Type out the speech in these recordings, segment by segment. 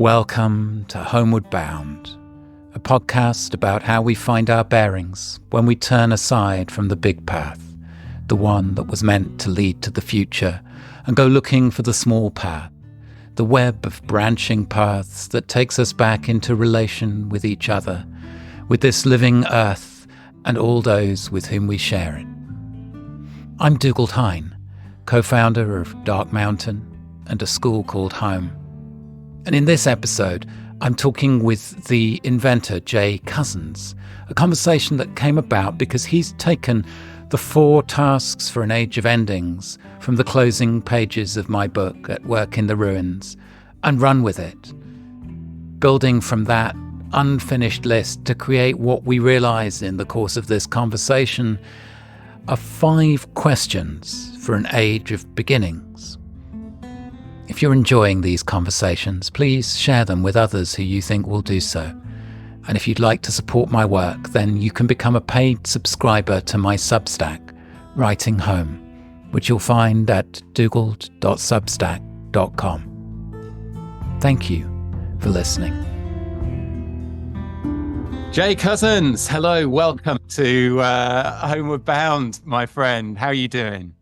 Welcome to Homeward Bound, a podcast about how we find our bearings when we turn aside from the big path, the one that was meant to lead to the future, and go looking for the small path, the web of branching paths that takes us back into relation with each other, with this living earth and all those with whom we share it. I'm Dougal Hine, co-founder of Dark Mountain and a school called Home. And in this episode, I'm talking with the inventor, Jay Cousins, a conversation that came about because he's taken the 4 tasks for an age of endings from the closing pages of my book, At Work in the Ruins, and run with it, building from that unfinished list to create what we realize in the course of this conversation are 5 questions for an age of beginnings. If you're enjoying these conversations, please share them with others who you think will do so. And if you'd like to support my work, then you can become a paid subscriber to my Substack, Writing Home, which you'll find at dougal.substack.com. Thank you for listening. Jay Cousins, hello, welcome to Homeward Bound, my friend. How are you doing?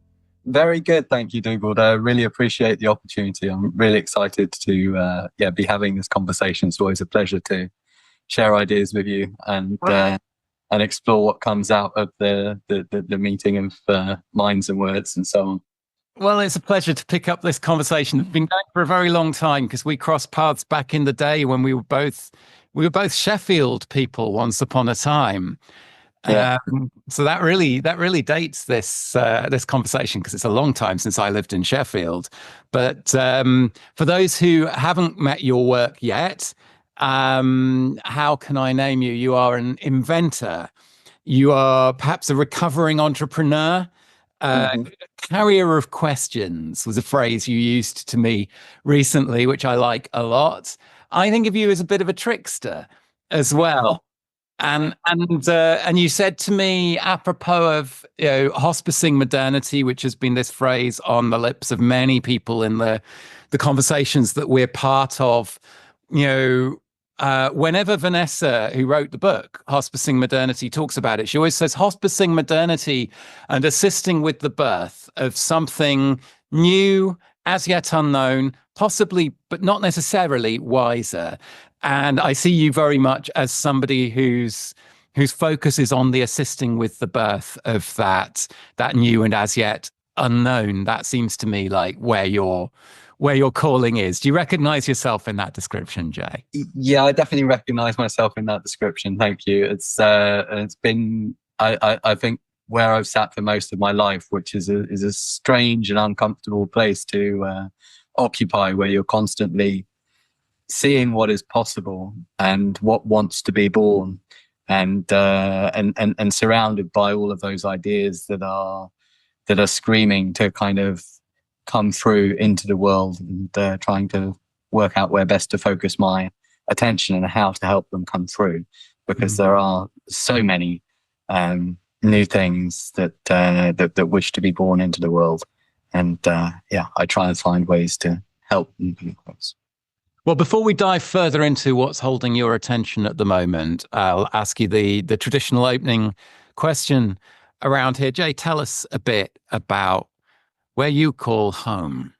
Very good, thank you, Dougal. I really appreciate the opportunity. I'm really excited to be having this conversation. It's always a pleasure to share ideas with you and explore what comes out of the meeting of minds and words and so on. Well, it's a pleasure to pick up this conversation. It's been going for a very long time because we crossed paths back in the day when we were both Sheffield people once upon a time. Yeah. So that really dates this conversation because it's a long time since I lived in Sheffield. But for those who haven't met your work yet, how can I name you? You are an inventor. You are perhaps a recovering entrepreneur. Carrier of questions was a phrase you used to me recently, which I like a lot. I think of you as a bit of a trickster as well. And you said to me, apropos of hospicing modernity, which has been this phrase on the lips of many people in the conversations that we're part of, whenever Vanessa, who wrote the book, Hospicing Modernity, talks about it, she always says hospicing modernity and assisting with the birth of something new, as yet unknown, possibly, but not necessarily wiser. And I see you very much as somebody whose focus is on the assisting with the birth of that new and as yet unknown. That seems to me like where your calling is. Do you recognize yourself in that description, Jay? Yeah, I definitely recognize myself in that description. Thank you. It's been I think where I've sat for most of my life, which is a strange and uncomfortable place to occupy, where you're constantly seeing what is possible and what wants to be born, and surrounded by all of those ideas that are screaming to kind of come through into the world, and trying to work out where best to focus my attention and how to help them come through, because there are so many new things that wish to be born into the world, and I try and find ways to help them come across. Well, before we dive further into what's holding your attention at the moment, I'll ask you the traditional opening question around here. Jay, tell us a bit about where you call home.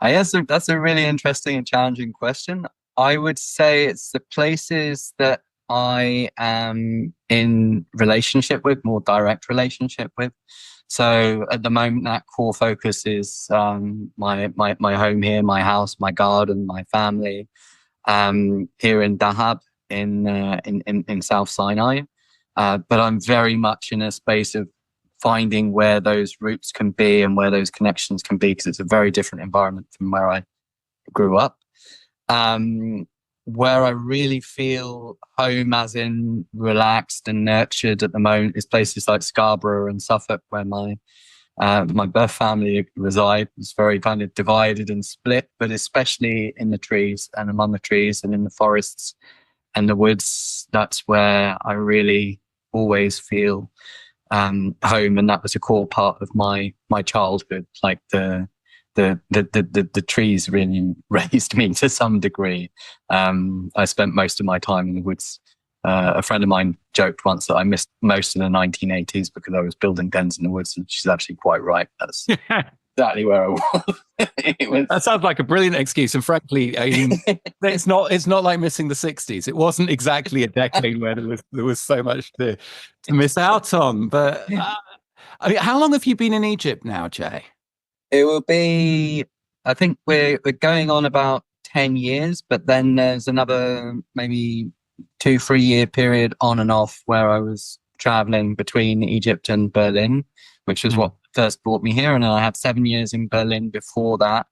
That's a really interesting and challenging question. I would say it's the places that I am in relationship with, more direct relationship with. So at the moment, that core focus is my home here, my house, my garden, my family, here in Dahab in South Sinai. But I'm very much in a space of finding where those roots can be and where those connections can be, because it's a very different environment from where I grew up. Where I really feel home, as in relaxed and nurtured at the moment, is places like Scarborough and Suffolk, where my birth family reside. It's very kind of divided and split, but especially in the trees and among the trees and in the forests and the woods. That's where I really always feel home, and that was a core part of my childhood, like the the trees really raised me to some degree. I spent most of my time in the woods. A friend of mine joked once that I missed most of the 1980s because I was building dens in the woods, and she's actually quite right. That's exactly where I was. That sounds like a brilliant excuse, and frankly, I mean, it's not like missing the 60s. It wasn't exactly a decade where there was so much to miss out on. But I mean, how long have you been in Egypt now, Jay? It will be, I think we're going on about 10 years, but then there's another maybe 2-3 year period on and off where I was traveling between Egypt and Berlin, which was what first brought me here. And then I had 7 years in Berlin before that.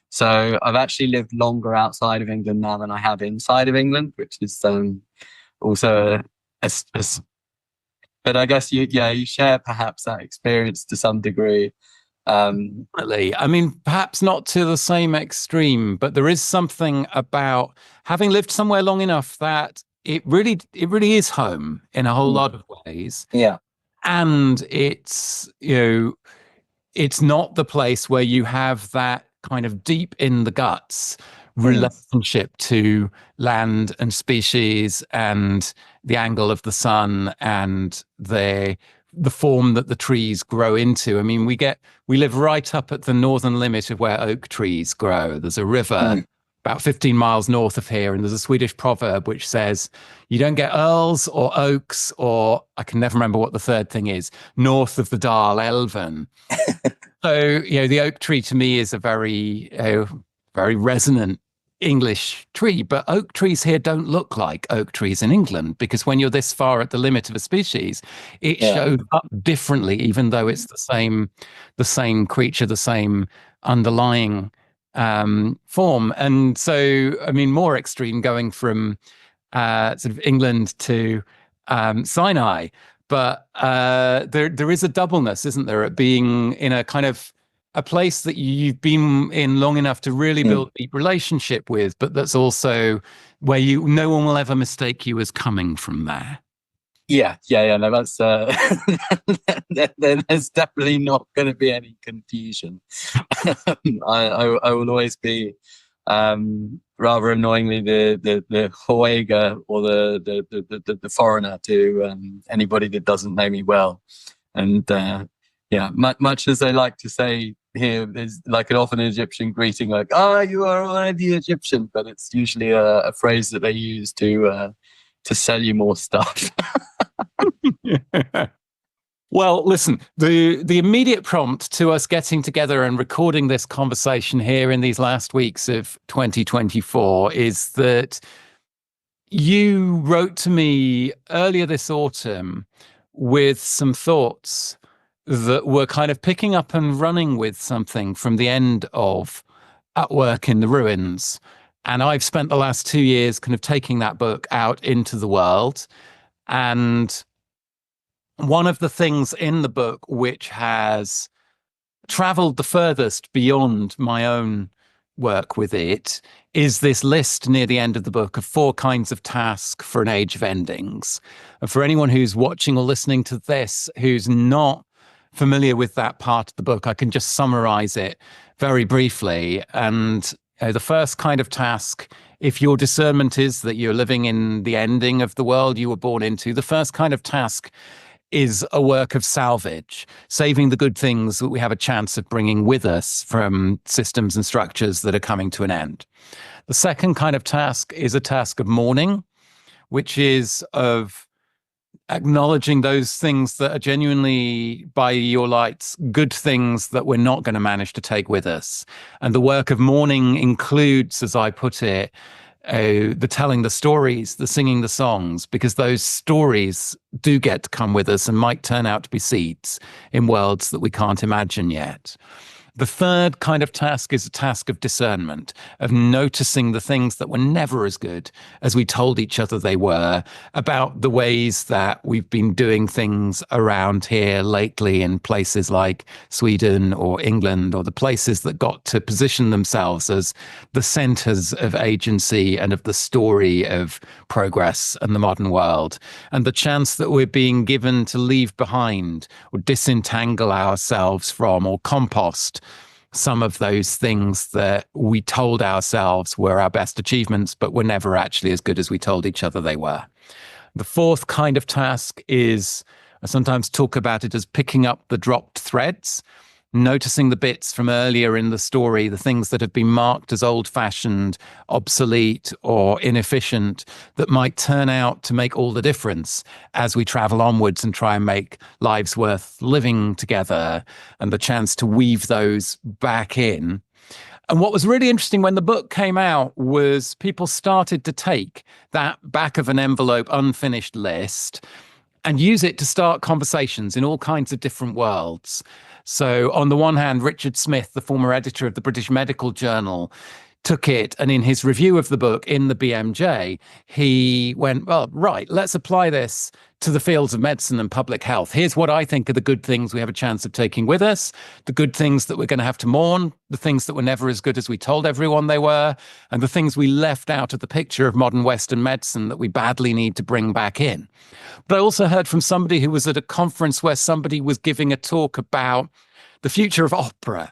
So I've actually lived longer outside of England now than I have inside of England, which is also but I guess you share perhaps that experience to some degree. Definitely. I mean, perhaps not to the same extreme, but there is something about having lived somewhere long enough that it really is home in a whole lot of ways. Yeah. And it's, it's not the place where you have that kind of deep in the guts relationship to land and species and the angle of the sun and the form that the trees grow into. I mean, we live right up at the northern limit of where oak trees grow. There's a river about 15 miles north of here, and there's a Swedish proverb which says, you don't get earls or oaks, or I can never remember what the third thing is, north of the Dal Elven. So, the oak tree to me is a very, very resonant English tree, but oak trees here don't look like oak trees in England, because when you're this far at the limit of a species, it shows up differently, even though it's the same creature, the same underlying form. And so, I mean, more extreme, going from sort of England to Sinai, but there is a doubleness, isn't there, at being in a kind of a place that you've been in long enough to really build a deep relationship with, but that's also where no one will ever mistake you as coming from there. Yeah. No, that's there's definitely not going to be any confusion. I will always be rather annoyingly the Hoega, or the foreigner to anybody that doesn't know me well, and much as they like to say here, there's like an often Egyptian greeting, like you are already Egyptian, but it's usually a phrase that they use to sell you more stuff. Well, listen, the immediate prompt to us getting together and recording this conversation here in these last weeks of 2024 is that you wrote to me earlier this autumn with some thoughts that were kind of picking up and running with something from the end of At Work in the Ruins. And I've spent the last 2 years kind of taking that book out into the world. And one of the things in the book which has traveled the furthest beyond my own work with it is this list near the end of the book of 4 kinds of task for an age of endings. And for anyone who's watching or listening to this who's not familiar with that part of the book, I can just summarize it very briefly. And the first kind of task, if your discernment is that you're living in the ending of the world you were born into, the first kind of task is a work of salvage, saving the good things that we have a chance of bringing with us from systems and structures that are coming to an end. The second kind of task is a task of mourning, which is of acknowledging those things that are genuinely, by your lights, good things that we're not going to manage to take with us. And the work of mourning includes, as I put it, the telling the stories, the singing the songs, because those stories do get to come with us and might turn out to be seeds in worlds that we can't imagine yet. The third kind of task is a task of discernment, of noticing the things that were never as good as we told each other they were, about the ways that we've been doing things around here lately in places like Sweden or England, or the places that got to position themselves as the centers of agency and of the story of progress and the modern world, and the chance that we're being given to leave behind or disentangle ourselves from or compost some of those things that we told ourselves were our best achievements, but were never actually as good as we told each other they were. The fourth kind of task is, I sometimes talk about it as picking up the dropped threads, noticing the bits from earlier in the story, the things that have been marked as old-fashioned, obsolete, or inefficient that might turn out to make all the difference as we travel onwards and try and make lives worth living together, and the chance to weave those back in. And what was really interesting when the book came out was people started to take that back of an envelope unfinished list and use it to start conversations in all kinds of different worlds. So on the one hand, Richard Smith, the former editor of the British Medical Journal, took it, and in his review of the book in the BMJ, he went, well, right, let's apply this to the fields of medicine and public health. Here's what I think are the good things we have a chance of taking with us, the good things that we're going to have to mourn, the things that were never as good as we told everyone they were, and the things we left out of the picture of modern Western medicine that we badly need to bring back in. But I also heard from somebody who was at a conference where somebody was giving a talk about the future of opera,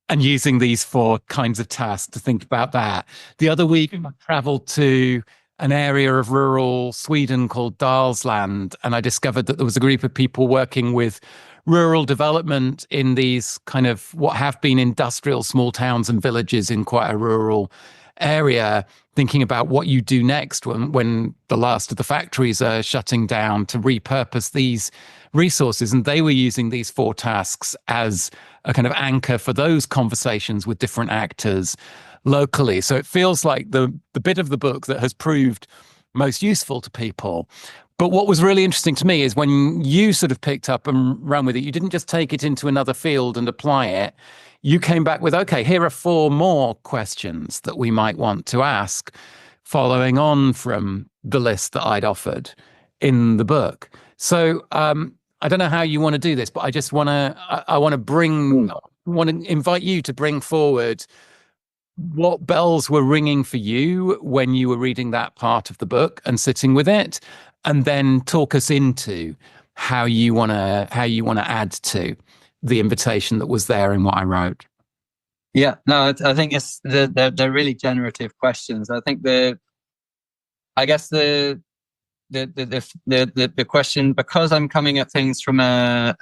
and using these four kinds of tasks to think about that. The other week, I traveled to an area of rural Sweden called Dalsland, and I discovered that there was a group of people working with rural development in these kind of what have been industrial small towns and villages in quite a rural area, thinking about what you do next when the last of the factories are shutting down to repurpose these resources. And they were using these four tasks as a kind of anchor for those conversations with different actors locally. So it feels like the bit of the book that has proved most useful to people. But what was really interesting to me is when you sort of picked up and ran with it, you didn't just take it into another field and apply it. You came back with, okay, here are four more questions that we might want to ask, following on from the list that I'd offered in the book. So I don't know how you want to do this, but I just want to invite you to bring forward what bells were ringing for you when you were reading that part of the book and sitting with it, and then talk us into how you want to add to the invitation that was there in what I wrote. Yeah, no, I think it's they're really generative questions. I think the question, because I'm coming at things from a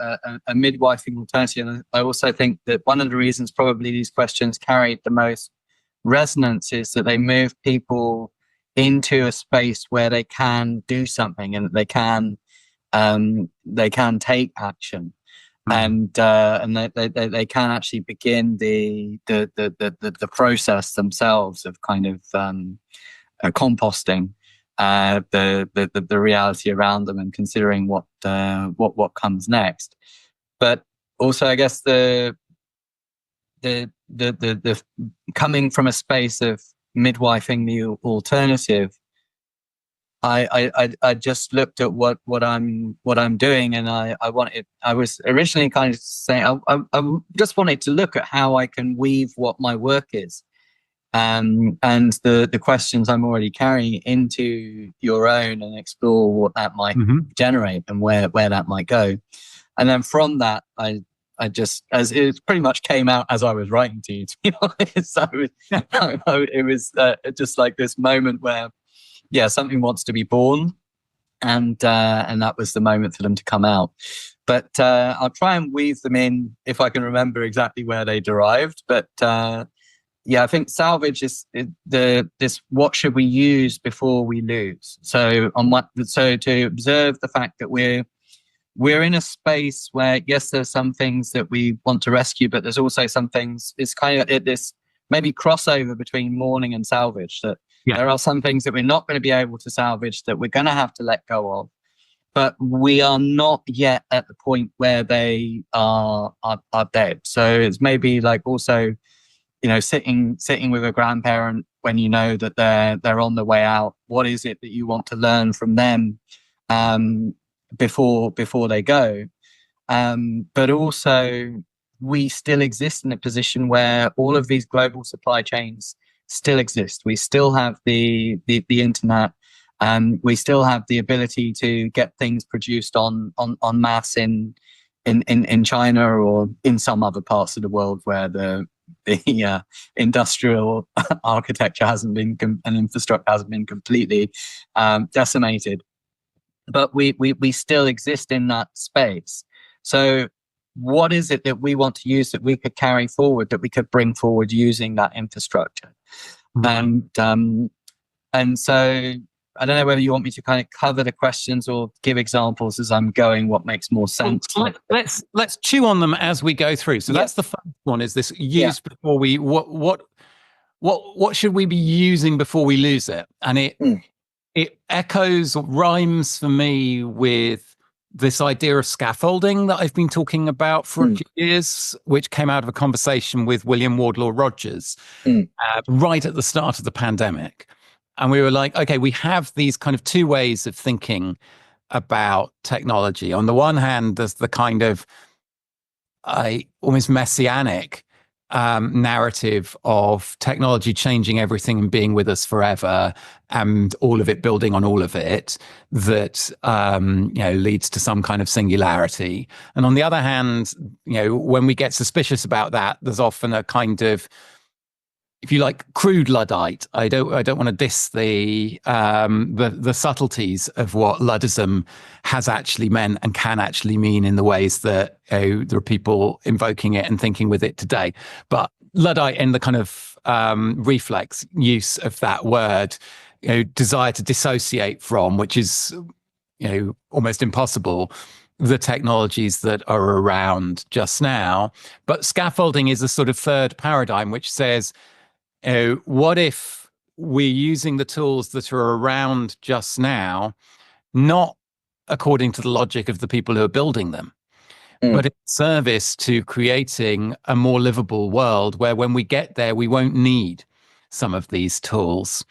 midwifing alternative, I also think that one of the reasons probably these questions carried the most resonance is that they move people into a space where they can do something and they can take action. And they can actually begin the process themselves of kind of composting the reality around them and considering what comes next. But also, I guess the coming from a space of midwifing the alternative, I just looked at what I'm doing, and I was originally kind of saying I just wanted to look at how I can weave what my work is, and the questions I'm already carrying into your own, and explore what that might generate and where that might go. And then from that, I just, as it pretty much came out as I was writing to you, to be honest. So it was just like this moment where, yeah, something wants to be born, and that was the moment for them to come out. But I'll try and weave them in if I can remember exactly where they derived. But yeah, I think salvage is this: what should we use before we lose? So to observe the fact that we're in a space where, yes, there's some things that we want to rescue, but there's also some things. It's kind of this maybe crossover between mourning and salvage. That there are some things that we're not going to be able to salvage, that we're going to have to let go of, but we are not yet at the point where they are dead. So it's maybe like also, sitting with a grandparent when you know that they're on the way out. What is it that you want to learn from them before they go? But also, we still exist in a position where all of these global supply chains still exist. We still have the internet. We still have the ability to get things produced on mass in in China or in some other parts of the world where the industrial architecture hasn't been and infrastructure hasn't been completely decimated. But we still exist in that space. So what is it that we want to use that we could carry forward, that we could bring forward using that infrastructure? And so I don't know whether you want me to kind of cover the questions or give examples as I'm going, what makes more sense. Well, let's chew on them as we go through. So that's the first one, is this use before we, what should we be using before we lose it? And it echoes or rhymes for me with this idea of scaffolding that I've been talking about for a few years, which came out of a conversation with William Wardlaw Rogers right at the start of the pandemic. And we were like, okay, we have these kind of two ways of thinking about technology. On the one hand, there's the kind of almost messianic narrative of technology changing everything and being with us forever, and all of it building on all of it, that leads to some kind of singularity. And on the other hand, when we get suspicious about that, there's often a kind of, if you like, crude Luddite. I don't want to diss the subtleties of what Luddism has actually meant and can actually mean in the ways that there are people invoking it and thinking with it today. But Luddite, in the kind of reflex use of that word, desire to dissociate from, which is almost impossible, the technologies that are around just now. But scaffolding is a sort of third paradigm, which says, what if we're using the tools that are around just now, not according to the logic of the people who are building them, but in service to creating a more livable world where when we get there, we won't need some of these tools.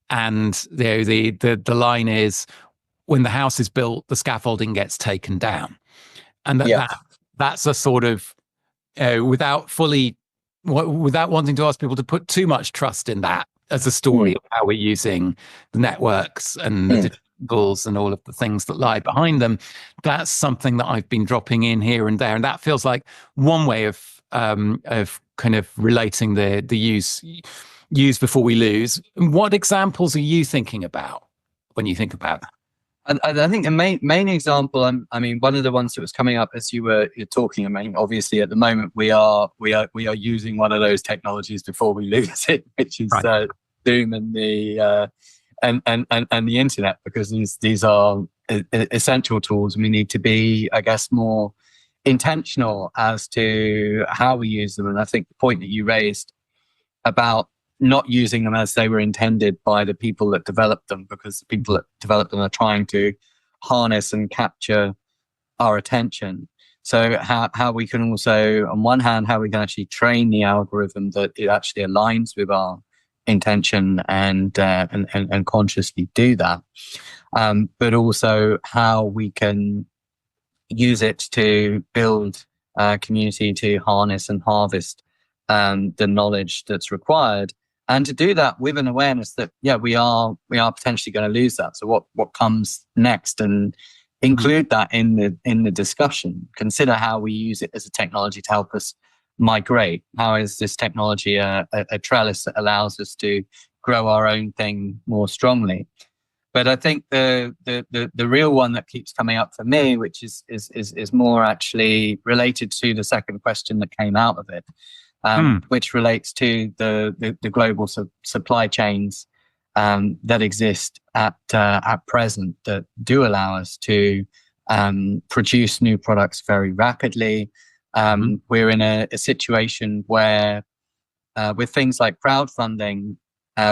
And the line is, when the house is built, the scaffolding gets taken down. And that's a sort of, without wanting to ask people to put too much trust in that as a story of how we're using the networks and the tools and all of the things that lie behind them. That's something that I've been dropping in here and there, and that feels like one way of kind of relating the use before we lose. What examples are you thinking about when you think about that? I think the main example, I mean, one of the ones that was coming up as you're talking, I mean, obviously at the moment we are using one of those technologies before we lose it, which is Zoom and the and the internet, because these are essential tools, and we need to be, I guess, more intentional as to how we use them. And I think the point that you raised about not using them as they were intended by the people that developed them, because the people that developed them are trying to harness and capture our attention. So how we can also, on one hand, how we can actually train the algorithm that it actually aligns with our intention and consciously do that, but also how we can use it to build a community, to harness and harvest the knowledge that's required. And to do that with an awareness that, we are potentially going to lose that. So what comes next, and include that in the discussion. Consider how we use it as a technology to help us migrate. How is this technology a trellis that allows us to grow our own thing more strongly? But I think the real one that keeps coming up for me, which is more actually related to the second question that came out of it, which relates to the global supply chains that exist at present, that do allow us to produce new products very rapidly. We're in a situation where, with things like crowdfunding,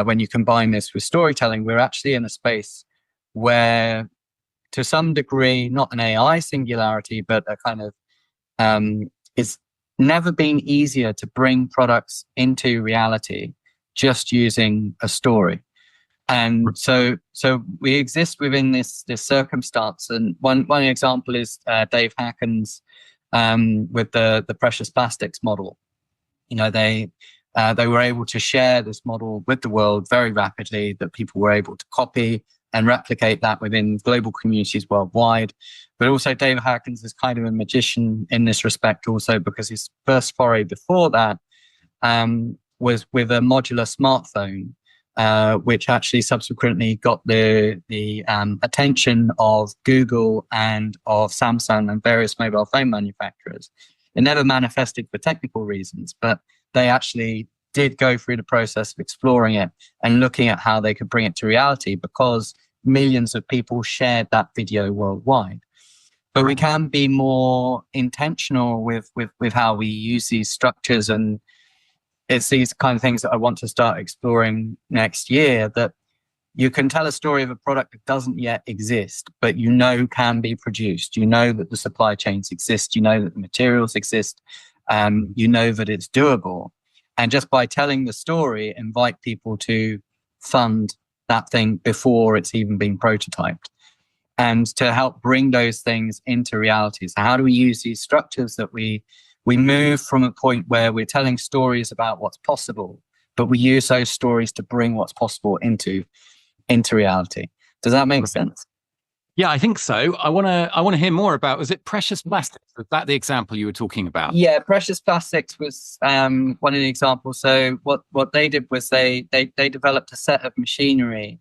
when you combine this with storytelling, we're actually in a space where, to some degree, not an AI singularity, but a kind of it's never been easier to bring products into reality just using a story. And so we exist within this circumstance. And one example is Dave Hacken's with the precious plastics model. They were able to share this model with the world very rapidly, that people were able to copy and replicate that within global communities worldwide. But also David Harkins is kind of a magician in this respect also, because his first foray before that was with a modular smartphone, which actually subsequently got the attention of Google and of Samsung and various mobile phone manufacturers. It never manifested for technical reasons, but they actually did go through the process of exploring it and looking at how they could bring it to reality, because millions of people shared that video worldwide. But we can be more intentional with how we use these structures, and it's these kind of things that I want to start exploring next year, that you can tell a story of a product that doesn't yet exist, but can be produced. You know that the supply chains exist. You know that the materials exist. You know that it's doable. And just by telling the story, invite people to fund that thing before it's even been prototyped, and to help bring those things into reality. So how do we use these structures that we move from a point where we're telling stories about what's possible, but we use those stories to bring what's possible into reality? Does that make sense? Yeah, I think so. I want to hear more about, was it precious plastics? Was that the example you were talking about? Yeah, precious plastics was one of the examples. So what they did was they developed a set of machinery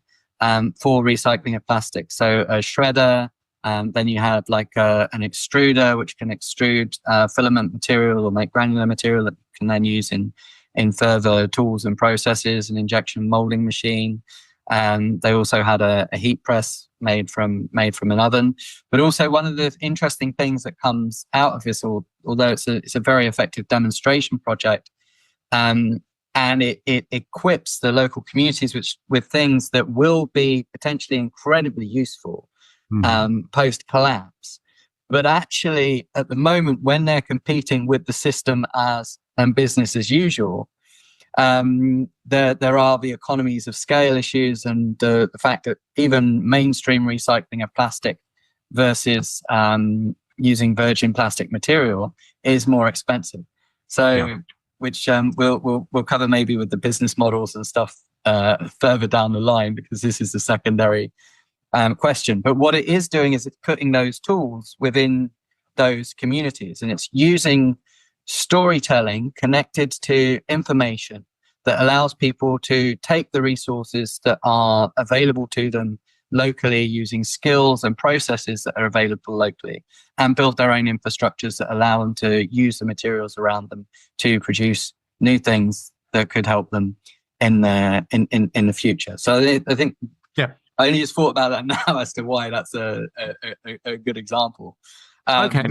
for recycling of plastic. So a shredder, then you had like an extruder, which can extrude filament material or make granular material that you can then use in further tools and processes, an injection molding machine. They also had a heat press made from an oven. But also, one of the interesting things that comes out of this, although it's a very effective demonstration project, and it equips the local communities with things that will be potentially incredibly useful post collapse. But actually, at the moment, when they're competing with the system and business as usual, there are the economies of scale issues, and the fact that even mainstream recycling of plastic versus using virgin plastic material is more expensive. So, which we'll cover maybe with the business models and stuff further down the line, because this is the secondary question. But what it is doing is it's putting those tools within those communities, and it's using storytelling connected to information that allows people to take the resources that are available to them locally, using skills and processes that are available locally, and build their own infrastructures that allow them to use the materials around them to produce new things that could help them in the future. So I think I only just thought about that now as to why that's a good example. Okay.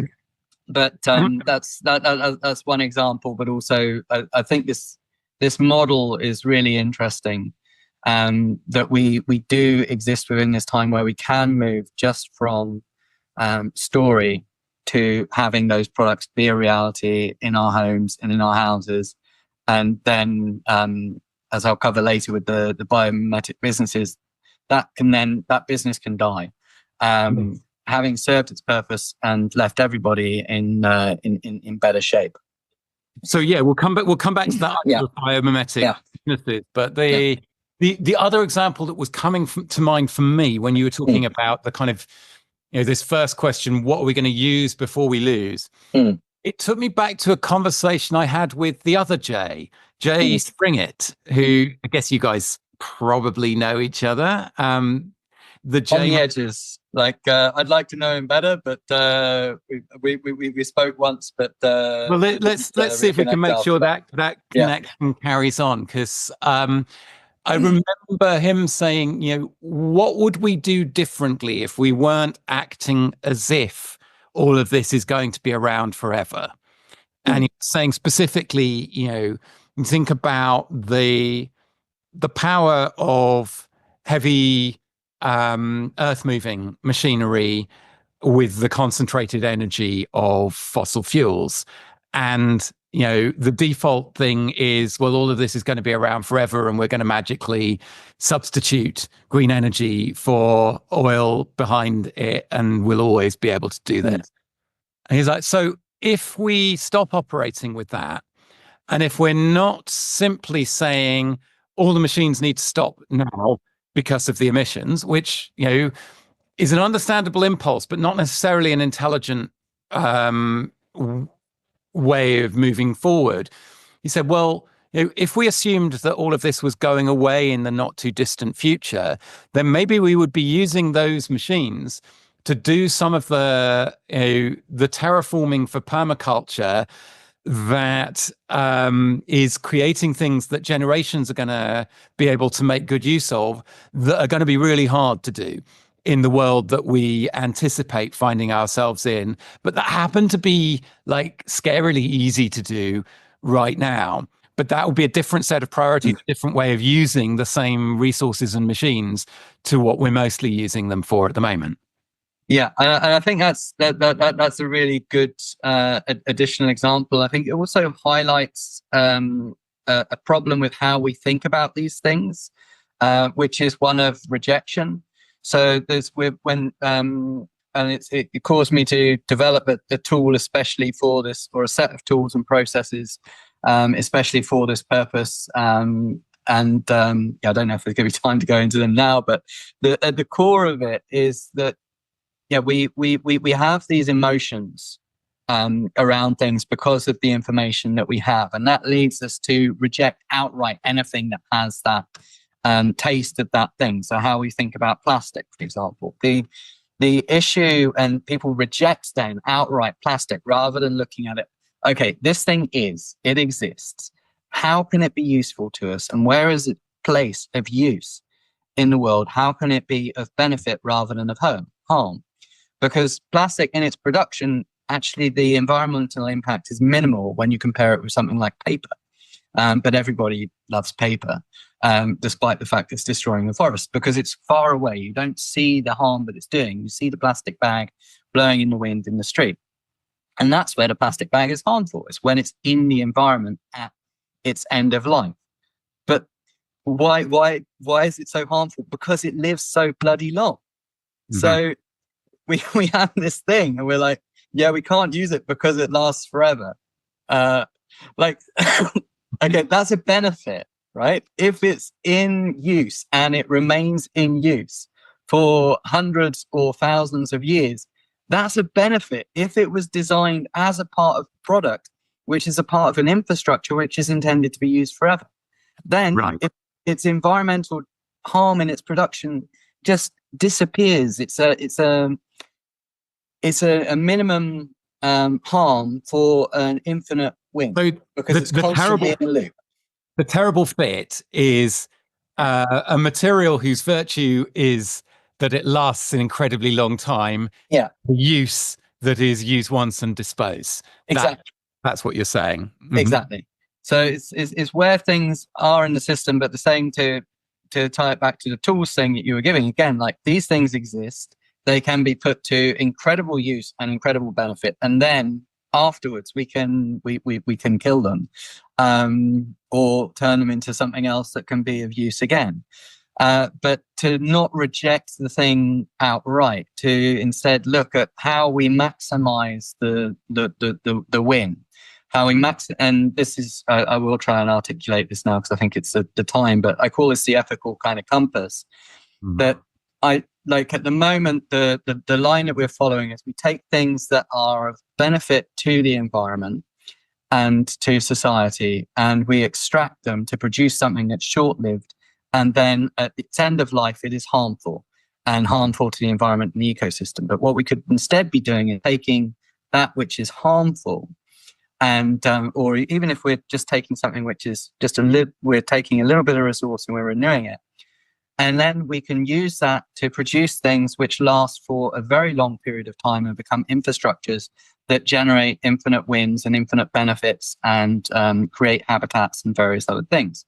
But that's one example. But also, I think this model is really interesting, that we do exist within this time where we can move just from story to having those products be a reality in our homes and in our houses. And then, as I'll cover later with the biomimetic businesses, that business can die. Having served its purpose and left everybody in better shape. So we'll come back to that biomimetic businesses. But the other example that was coming to mind for me when you were talking about the kind of, this first question, what are we going to use before we lose? It took me back to a conversation I had with the other Jay Springett, who I guess you guys probably know each other. The Jay on the edges. Like I'd like to know him better, but we spoke once. But well, let's see if we can make sure that connection carries on, because I remember him saying, what would we do differently if we weren't acting as if all of this is going to be around forever? And he's saying specifically, think about the power of heavy earth-moving machinery with the concentrated energy of fossil fuels. And, the default thing is, well, all of this is going to be around forever and we're going to magically substitute green energy for oil behind it and we'll always be able to do this. And he's like, so if we stop operating with that, and if we're not simply saying all the machines need to stop now because of the emissions, which, is an understandable impulse, but not necessarily an intelligent way of moving forward. He said, well, if we assumed that all of this was going away in the not too distant future, then maybe we would be using those machines to do some of the terraforming for permaculture that is creating things that generations are going to be able to make good use of, that are going to be really hard to do in the world that we anticipate finding ourselves in, but that happen to be like scarily easy to do right now. But that will be a different set of priorities, a different way of using the same resources and machines to what we're mostly using them for at the moment. Yeah, and I think that's a really good additional example. I think it also highlights a problem with how we think about these things, which is one of rejection. So it caused me to develop a tool, especially for this, or a set of tools and processes, especially for this purpose. I don't know if there's going to be time to go into them now, but at the core of it is that, we have these emotions around things because of the information that we have, and that leads us to reject outright anything that has that taste of that thing. So how we think about plastic, for example, the issue, and people reject then outright plastic rather than looking at it. Okay, this thing it exists. How can it be useful to us, and where is its place of use in the world? How can it be of benefit rather than of harm? Because plastic in its production, actually the environmental impact is minimal when you compare it with something like paper. But everybody loves paper, despite the fact it's destroying the forest, because it's far away. You don't see the harm that it's doing. You see the plastic bag blowing in the wind in the street. And that's where the plastic bag is harmful. It's when it's in the environment at its end of life. But why is it so harmful? Because it lives so bloody long. Mm-hmm. So we have this thing and we're like, we can't use it because it lasts forever. Okay, that's a benefit, right? If it's in use and it remains in use for hundreds or thousands of years, that's a benefit. If it was designed as a part of the product, which is a part of an infrastructure which is intended to be used forever, then if its environmental harm in its production just disappears. It's a minimum harm for an infinite win, because it's constantly in a loop. The terrible fit is a material whose virtue is that it lasts an incredibly long time. Yeah. The use that is use once and dispose. Exactly. That's what you're saying. Mm-hmm. Exactly. So it's where things are in the system, but the same to tie it back to the tools thing that you were giving. Again, like, these things exist. They can be put to incredible use and incredible benefit, and then afterwards we can kill them, or turn them into something else that can be of use again. But to not reject the thing outright, to instead look at how we maximize the win, how we and this is, I will try and articulate this now because I think it's the time, but I call this the ethical kind of compass. Mm-hmm. That at the moment, the line that we're following is we take things that are of benefit to the environment and to society, and we extract them to produce something that's short-lived, and then at its end of life, it is harmful to the environment and the ecosystem. But what we could instead be doing is taking that which is harmful, and or even if we're just taking something which is just we're taking a little bit of resource and we're renewing it. And then we can use that to produce things which last for a very long period of time and become infrastructures that generate infinite wins and infinite benefits, and create habitats and various other things.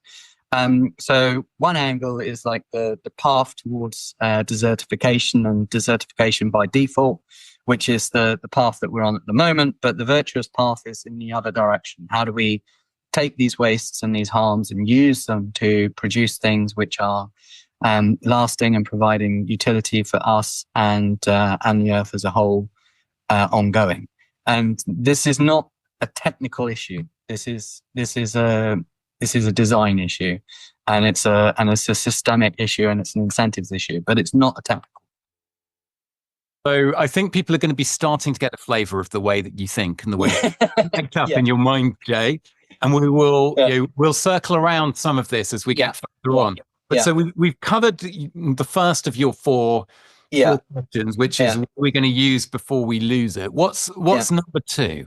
So one angle is like the path towards desertification and desertification by default, which is the path that we're on at the moment. But the virtuous path is in the other direction. How do we take these wastes and these harms and use them to produce things which are lasting and providing utility for us and the earth as a whole, ongoing. And this is not a technical issue. This is a design issue, and it's a systemic issue, and it's an incentives issue, but it's not a technical. So I think people are going to be starting to get a flavour of the way that you think and the way you picked up in your mind, Jay. And we will we'll circle around some of this as we get further on. But so we've covered the first of your four questions, which is what we're going to use before we lose it. What's number two?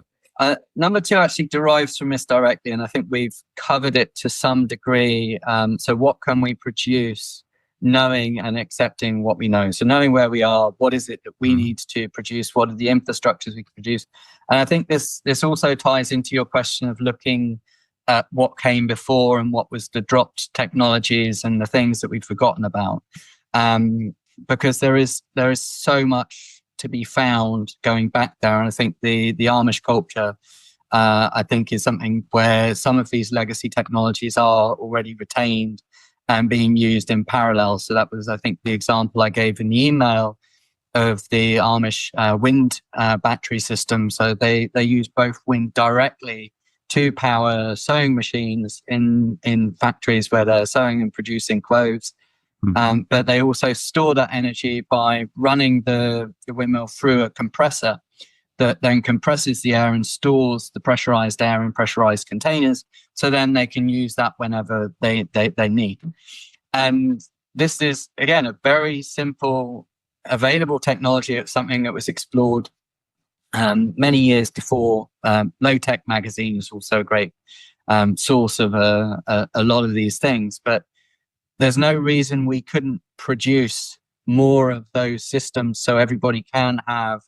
Number two actually derives from this directly, and I think we've covered it to some degree. So what can we produce knowing and accepting what we know? So knowing where we are, what is it that we need to produce? What are the infrastructures we can produce? And I think this also ties into your question of looking at what came before and what was the dropped technologies and the things that we've forgotten about. Because there is so much to be found going back there. And I think the Amish culture, I think, is something where some of these legacy technologies are already retained and being used in parallel. So that was, I think, the example I gave in the email of the Amish wind battery system. So they use both wind directly to power sewing machines in factories where they're sewing and producing clothes. But they also store that energy by running the windmill through a compressor that then compresses the air and stores the pressurized air in pressurized containers. So then they can use that whenever they need. And this is, again, a very simple, available technology. It's something that was explored many years before. Low Tech magazine is also a great source of a lot of these things. But there's no reason we couldn't produce more of those systems so everybody can have,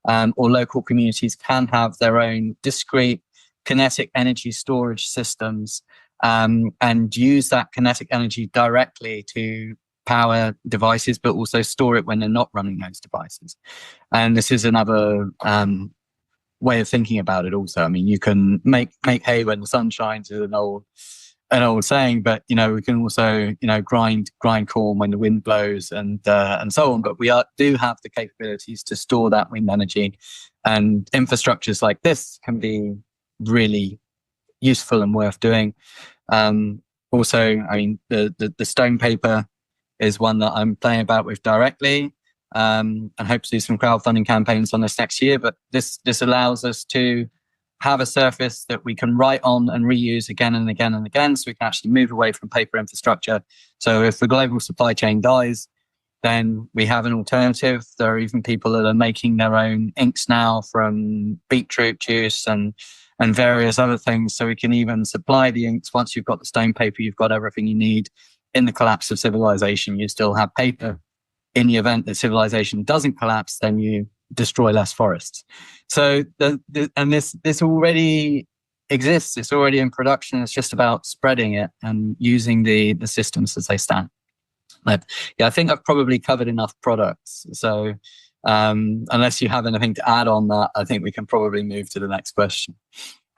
or local communities can have, their own discrete kinetic energy storage systems, and use that kinetic energy directly to power devices, but also store it when they're not running those devices. And this is another way of thinking about it also. I mean, you can make hay when the sun shines is an old saying, but we can also grind corn when the wind blows and so on. But we do have the capabilities to store that wind energy, and infrastructures like this can be really useful and worth doing. Also, I mean, the stone paper is one that I'm playing about with directly, and hope to do some crowdfunding campaigns on this next year. But this allows us to have a surface that we can write on and reuse again and again and again, so we can actually move away from paper infrastructure. So if the global supply chain dies, then we have an alternative. There are even people that are making their own inks now from beetroot juice and various other things. So we can even supply the inks. Once you've got the stone paper, you've got everything you need. In the collapse of civilization, you still have paper. In the event that civilization doesn't collapse, then you destroy less forests. So this already exists. It's already in production. It's just about spreading it and using the systems as they stand. But I think I've probably covered enough products. So unless you have anything to add on that, I think we can probably move to the next question.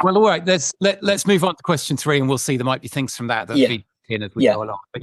Well, all right. Let's move on to question 3, and we'll see. There might be things from that feed in as we go along. But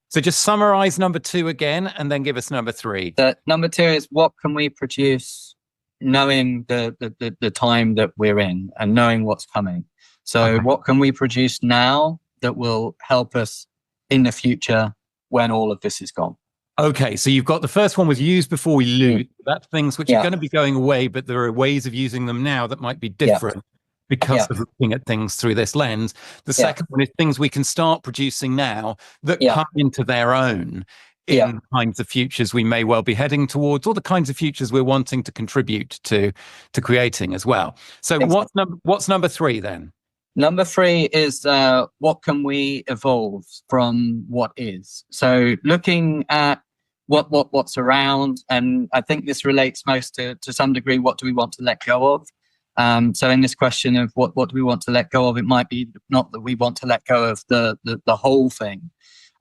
so just summarize number 2 again, and then give us number 3. Number 2 is, what can we produce knowing the time that we're in and knowing what's coming? So what can we produce now that will help us in the future when all of this is gone? Okay, so you've got the first one was use before we lose. That's things which are going to be going away, but there are ways of using them now that might be different because of looking at things through this lens. The second one is things we can start producing now that come into their own in kinds of futures we may well be heading towards, or the kinds of futures we're wanting to contribute to creating as well. So what's number 3 then? Number 3 is what can we evolve from what is? So looking at what's around, and I think this relates most to some degree, what do we want to let go of? So in this question of what do we want to let go of, it might be not that we want to let go of the whole thing.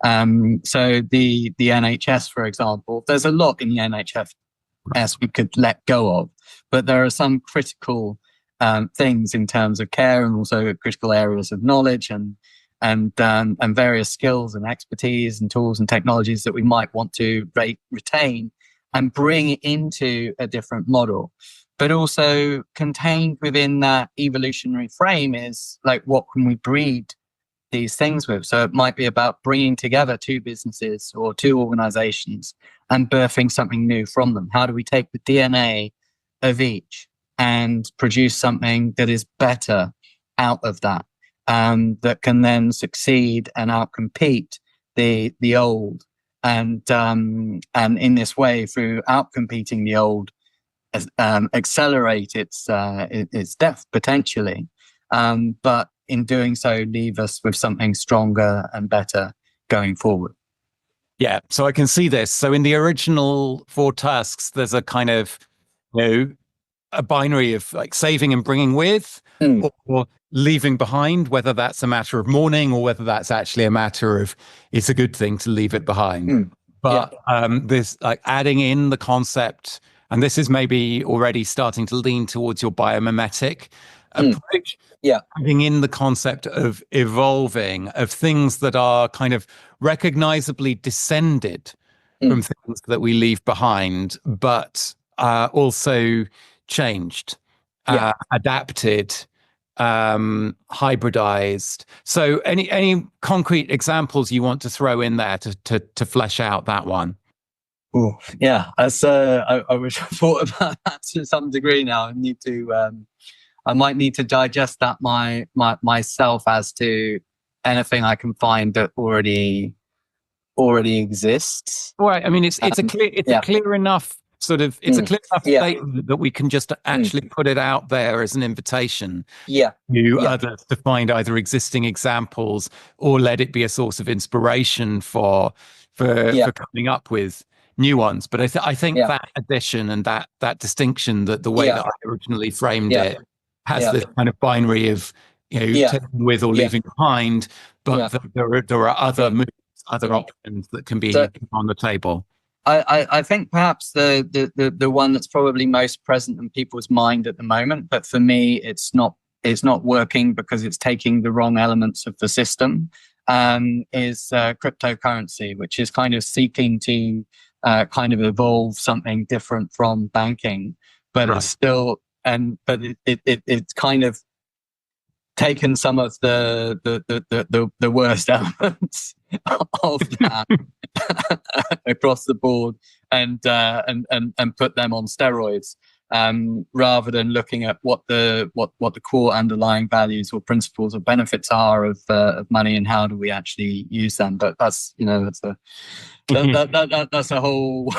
So the NHS, for example, there's a lot in the NHS we could let go of, but there are some critical things in terms of care, and also critical areas of knowledge and various skills and expertise and tools and technologies that we might want to retain and bring into a different model. But also contained within that evolutionary frame is like, what can we breed these things with? So it might be about bringing together 2 businesses or 2 organizations and birthing something new from them? How do we take the DNA of each and produce something that is better out of that, that can then succeed and outcompete the old, and in this way, through outcompeting the old, accelerate its death potentially, but in doing so, leave us with something stronger and better going forward. Yeah, so I can see this. So in the original 4 tasks, there's a kind of, a binary of like saving and bringing with, or leaving behind, whether that's a matter of mourning or whether that's actually a matter of it's a good thing to leave it behind. But this like adding in the concept, and this is maybe already starting to lean towards your biomimetic approach. Adding in the concept of evolving, of things that are kind of recognizably descended from things that we leave behind, but also changed, adapted, hybridized. So any concrete examples you want to throw in there to flesh out that one? Oh, yeah. As I wish I thought about that to some degree now. I might need to digest that myself as to anything I can find that already exists. Right. I mean, it's a clear enough sort of, it's a clear enough statement that we can just actually put it out there as an invitation to others to find either existing examples or let it be a source of inspiration for coming up with new ones. But I think that addition and that distinction, that the way that I originally framed it has this kind of binary of taking with or leaving behind, but there are other moves, other options that can be on the table. I think perhaps the one that's probably most present in people's mind at the moment, but for me it's not working because it's taking the wrong elements of the system, is cryptocurrency, which is kind of seeking to kind of evolve something different from banking, but it's still it's kind of taken some of the worst elements of that across the board and put them on steroids, rather than looking at what the core underlying values or principles or benefits are of money and how do we actually use them. But that's that's a whole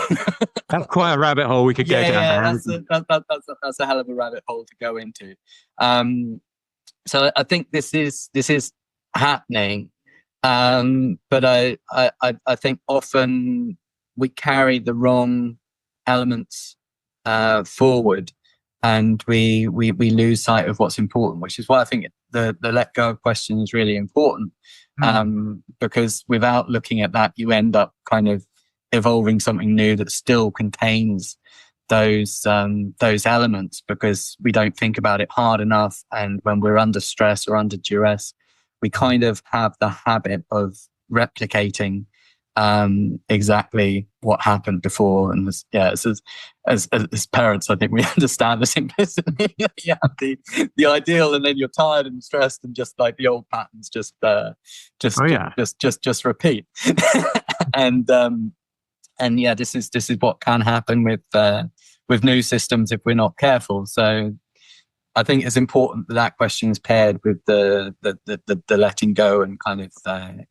that's quite a rabbit hole we could go down. That's a hell of a rabbit hole to go into. So I think this is happening, but I think often we carry the wrong elements forward, and we lose sight of what's important, which is why I think the let go of question is really important, because without looking at that, you end up kind of evolving something new that still contains those elements, because we don't think about it hard enough. And when we're under stress or under duress, we kind of have the habit of replicating exactly what happened before. And as parents, I think we understand the simplicity. You have the ideal, and then you're tired and stressed, and just like the old patterns just repeat. And this is what can happen with new systems if we're not careful. So I think it's important that question is paired with the letting go and kind of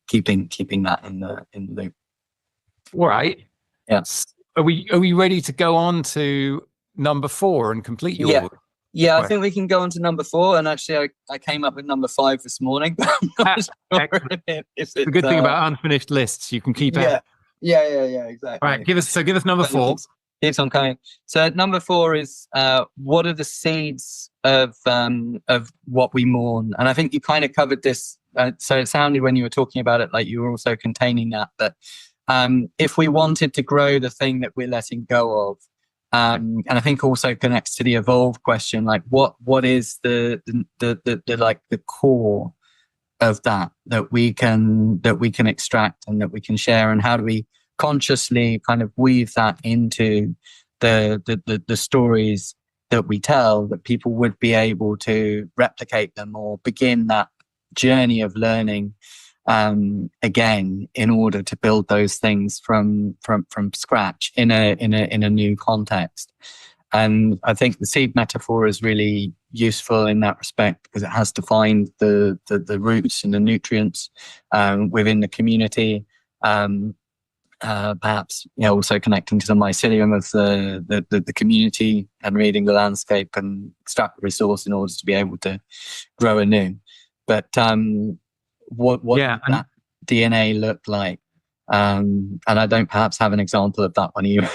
keeping that in the loop. All right. Yes. Are we ready to go on to number 4 and complete your? Yeah, I think we can go on to number 4. And actually, I came up with number 5 this morning. The good thing about unfinished lists, you can keep it. Yeah, exactly. All right, give us number 4. Keeps on coming. So number 4 is what are the seeds of what we mourn? And I think you kind of covered this. So it sounded when you were talking about it like you were also containing that. But if we wanted to grow the thing that we're letting go of, and I think also connects to the evolve question, like what is the like the core of that we can extract and that we can share, and how do we consciously kind of weave that into the stories that we tell, that people would be able to replicate them or begin that journey of learning again, in order to build those things from scratch in a new context. And I think the seed metaphor is really useful in that respect, because it has defined the roots and the nutrients within the community. Perhaps, also connecting to the mycelium of the community, and reading the landscape and extract the resource in order to be able to grow anew. But what does that DNA look like? And I don't perhaps have an example of that one either.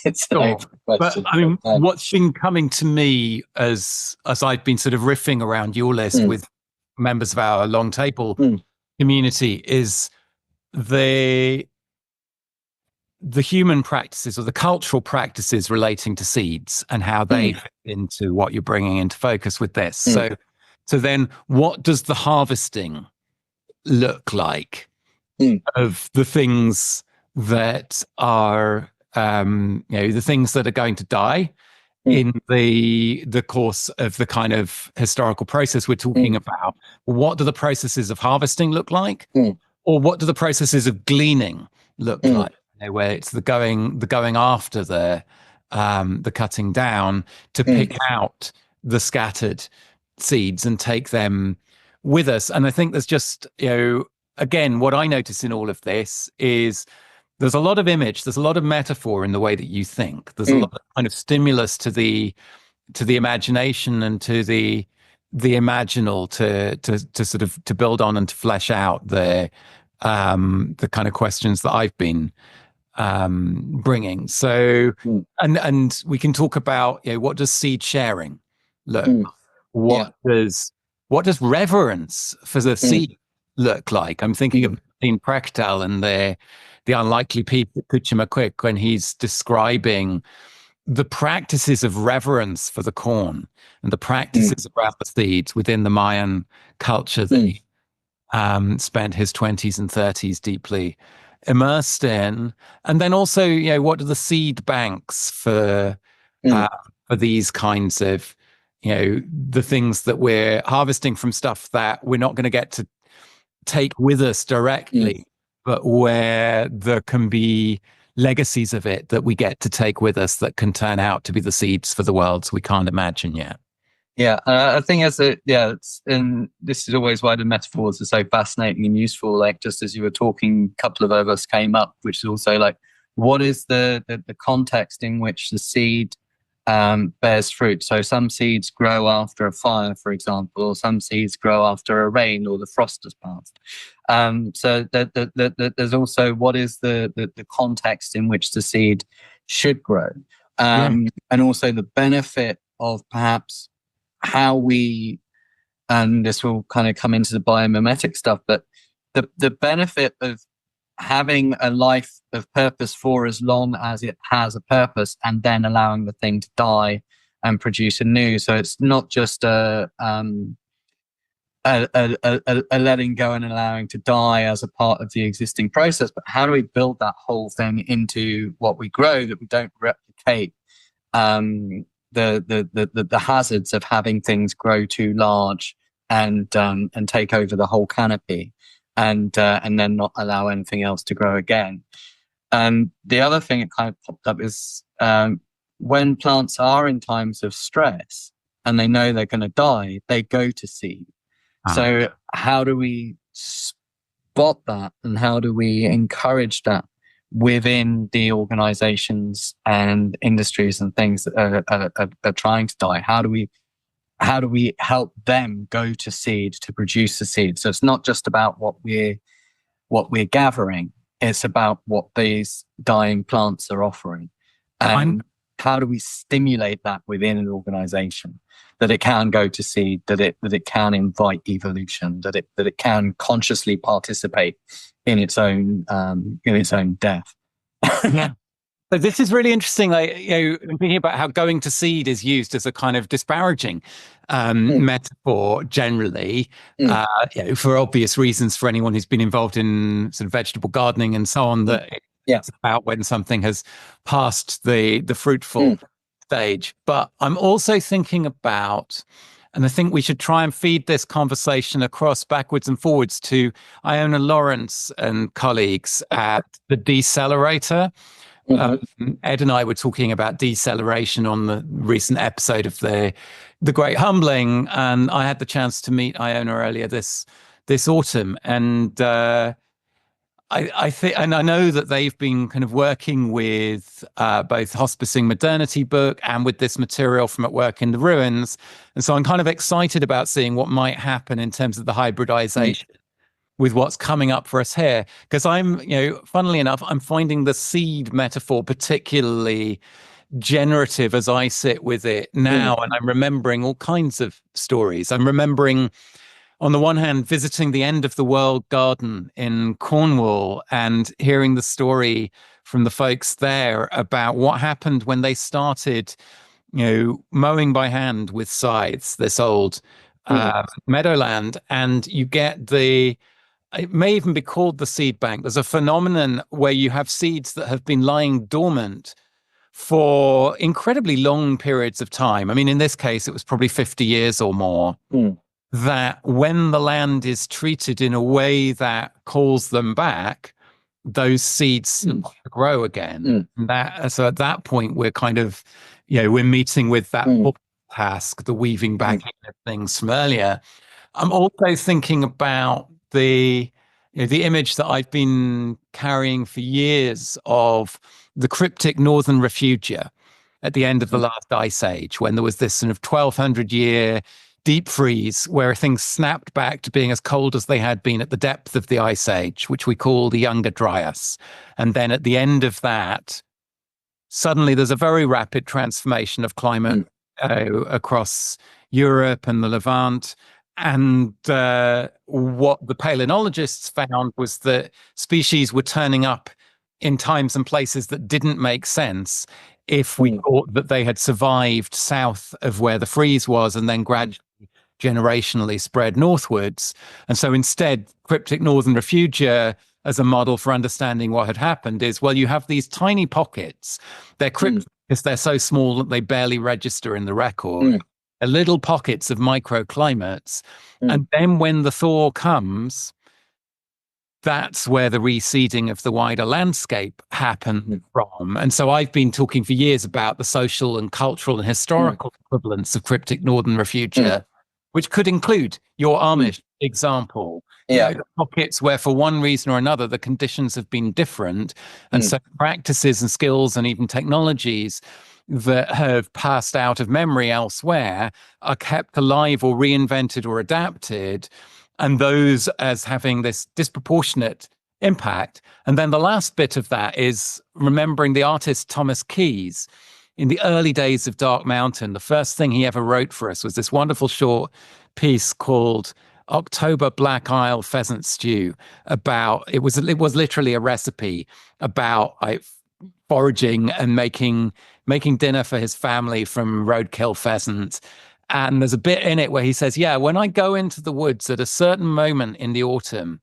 It's sure. But I mean, what's been coming to me as I've been sort of riffing around your list with members of our long table community is the human practices, or the cultural practices relating to seeds, and how they fit into what you're bringing into focus with this. So then what does the harvesting look like of the things that are, the things that are going to die in the course of the kind of historical process we're talking about? What do the processes of harvesting look like? Or what do the processes of gleaning look like? Where it's the going after the cutting down to pick out the scattered seeds and take them with us. And I think there's just, again, what I notice in all of this is there's a lot of image, there's a lot of metaphor in the way that you think. There's a lot of kind of stimulus to the imagination and to the imaginal to sort of to build on and to flesh out the kind of questions that I've been bringing. So and we can talk about, what does seed sharing look? What does reverence for the seed look like? I'm thinking of Dean Prechtel and the Unlikely People at Kuchima when he's describing the practices of reverence for the corn and the practices around the seeds within the Mayan culture that he spent his 20s and 30s deeply immersed in. And then also, what are the seed banks for these kinds of, the things that we're harvesting from stuff that we're not going to get to take with us directly, but where there can be legacies of it that we get to take with us that can turn out to be the seeds for the worlds we can't imagine yet. Yeah, I think and this is always why the metaphors are so fascinating and useful. Like, just as you were talking, a couple of others came up, which is also like, what is the context in which the seed bears fruit? So some seeds grow after a fire, for example, or some seeds grow after a rain or the frost has passed. So there's also what is the context in which the seed should grow, and also the benefit of perhaps how we, and this will kind of come into the biomimetic stuff, but the benefit of having a life of purpose for as long as it has a purpose, and then allowing the thing to die and produce anew. So it's not just a letting go and allowing to die as a part of the existing process, but how do we build that whole thing into what we grow, that we don't replicate the hazards of having things grow too large and take over the whole canopy, and then not allow anything else to grow again. And the other thing that kind of popped up is when plants are in times of stress and they know they're going to die, they go to seed. So how do we spot that, and how do we encourage that within the organizations and industries and things that are trying to die? How do we help them go to seed to produce the seed? So it's not just about what we're gathering, it's about what these dying plants are offering. And how do we stimulate that within an organization, that it can go to seed, that it can invite evolution, that it can consciously participate in its own death. So this is really interesting. Like, thinking about how going to seed is used as a kind of disparaging metaphor generally, for obvious reasons for anyone who's been involved in sort of vegetable gardening and so on, that it's about when something has passed the fruitful stage. But I'm also thinking about And I think we should try and feed this conversation across backwards and forwards to Iona Lawrence and colleagues at the Decelerator. Ed and I were talking about deceleration on the recent episode of the Great Humbling, and I had the chance to meet Iona earlier this autumn, and I think, and I know that they've been kind of working with both Hospicing Modernity book and with this material from At Work in the Ruins, and so I'm kind of excited about seeing what might happen in terms of the hybridization with what's coming up for us here. Because I'm, funnily enough, I'm finding the seed metaphor particularly generative as I sit with it now. And I'm remembering all kinds of stories. I'm remembering, on the one hand, visiting the End of the World Garden in Cornwall and hearing the story from the folks there about what happened when they started, mowing by hand with scythes, this old meadowland. And you get it may even be called the seed bank. There's a phenomenon where you have seeds that have been lying dormant for incredibly long periods of time. I mean, in this case, it was probably 50 years or more, that when the land is treated in a way that calls them back, those seeds grow again. So at that point, we're kind of, we're meeting with that task, the weaving back of things from earlier. I'm also thinking about the image that I've been carrying for years of the cryptic northern refugia at the end of the last ice age, when there was this sort of 1200-year deep freeze where things snapped back to being as cold as they had been at the depth of the ice age, which we call the Younger Dryas. And then at the end of that, suddenly there's a very rapid transformation of climate across Europe and the Levant. And what the paleontologists found was that species were turning up in times and places that didn't make sense if we thought that they had survived south of where the freeze was and then gradually generationally spread northwards. And so instead, cryptic northern refugia as a model for understanding what had happened is, well, you have these tiny pockets. They're cryptic because they're so small that they barely register in the record. Little pockets of microclimates. And then when the thaw comes, that's where the reseeding of the wider landscape happened from. And so I've been talking for years about the social and cultural and historical equivalents of cryptic northern refugia, which could include your Amish example. Pockets where for one reason or another, the conditions have been different. And so practices and skills and even technologies that have passed out of memory elsewhere are kept alive or reinvented or adapted, and those as having this disproportionate impact. And then the last bit of that is remembering the artist Thomas Keyes. In the early days of Dark Mountain, the first thing he ever wrote for us was this wonderful short piece called October Black Isle Pheasant Stew. It was literally a recipe about foraging and making dinner for his family from roadkill pheasant. And there's a bit in it where he says, when I go into the woods at a certain moment in the autumn,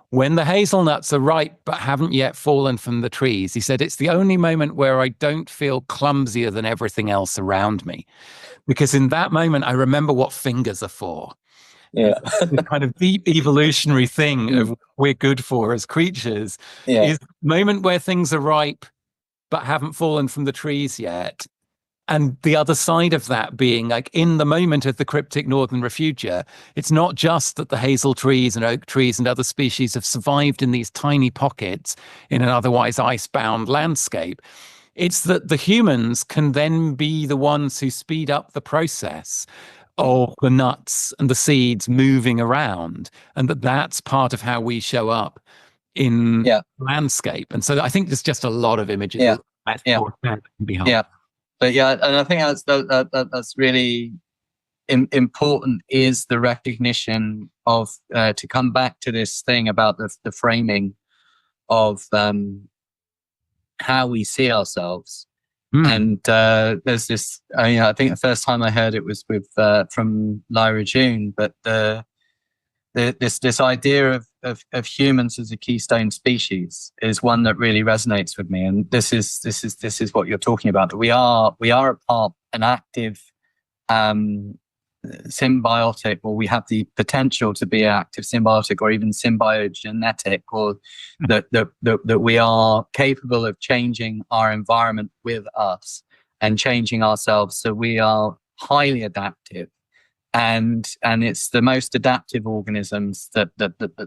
when the hazelnuts are ripe but haven't yet fallen from the trees, he said, it's the only moment where I don't feel clumsier than everything else around me. Because in that moment, I remember what fingers are for. The kind of deep evolutionary thing of what we're good for as creatures is the moment where things are ripe but haven't fallen from the trees yet. And the other side of that being, like, in the moment of the cryptic northern refugia, it's not just that the hazel trees and oak trees and other species have survived in these tiny pockets in an otherwise icebound landscape. It's that the humans can then be the ones who speed up the process of the nuts and the seeds moving around, and that's part of how we show up in landscape. And so I think there's just a lot of images behind. But and I think that's really important, is the recognition of to come back to this thing about the framing of how we see ourselves. And there's this, I think the first time I heard it was with from Lyra June, but this idea of humans as a keystone species is one that really resonates with me. And this is what you're talking about, that we are an active symbiotic, or we have the potential to be active symbiotic or even symbiogenetic, or that we are capable of changing our environment with us and changing ourselves. So we are highly adaptive, and it's the most adaptive organisms that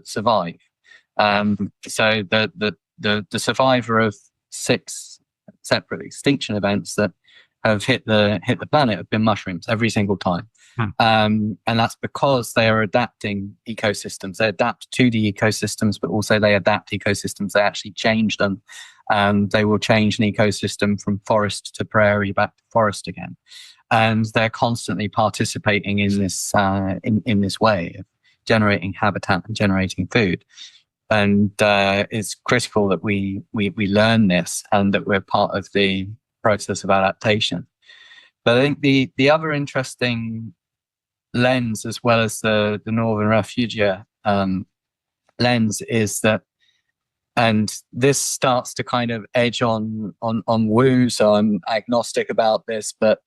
survive. So the survivor of 6 separate extinction events that have hit the planet have been mushrooms every single time. And that's because they are adapting ecosystems. They adapt to the ecosystems, but also they adapt ecosystems. They actually change them. They will change an ecosystem from forest to prairie back to forest again. And they're constantly participating in this in this way of generating habitat and generating food. And it's critical that we learn this and that we're part of the process of adaptation. But I think the other interesting lens, as well as the Northern Refugia lens, is that, and this starts to kind of edge on woo, so I'm agnostic about this, but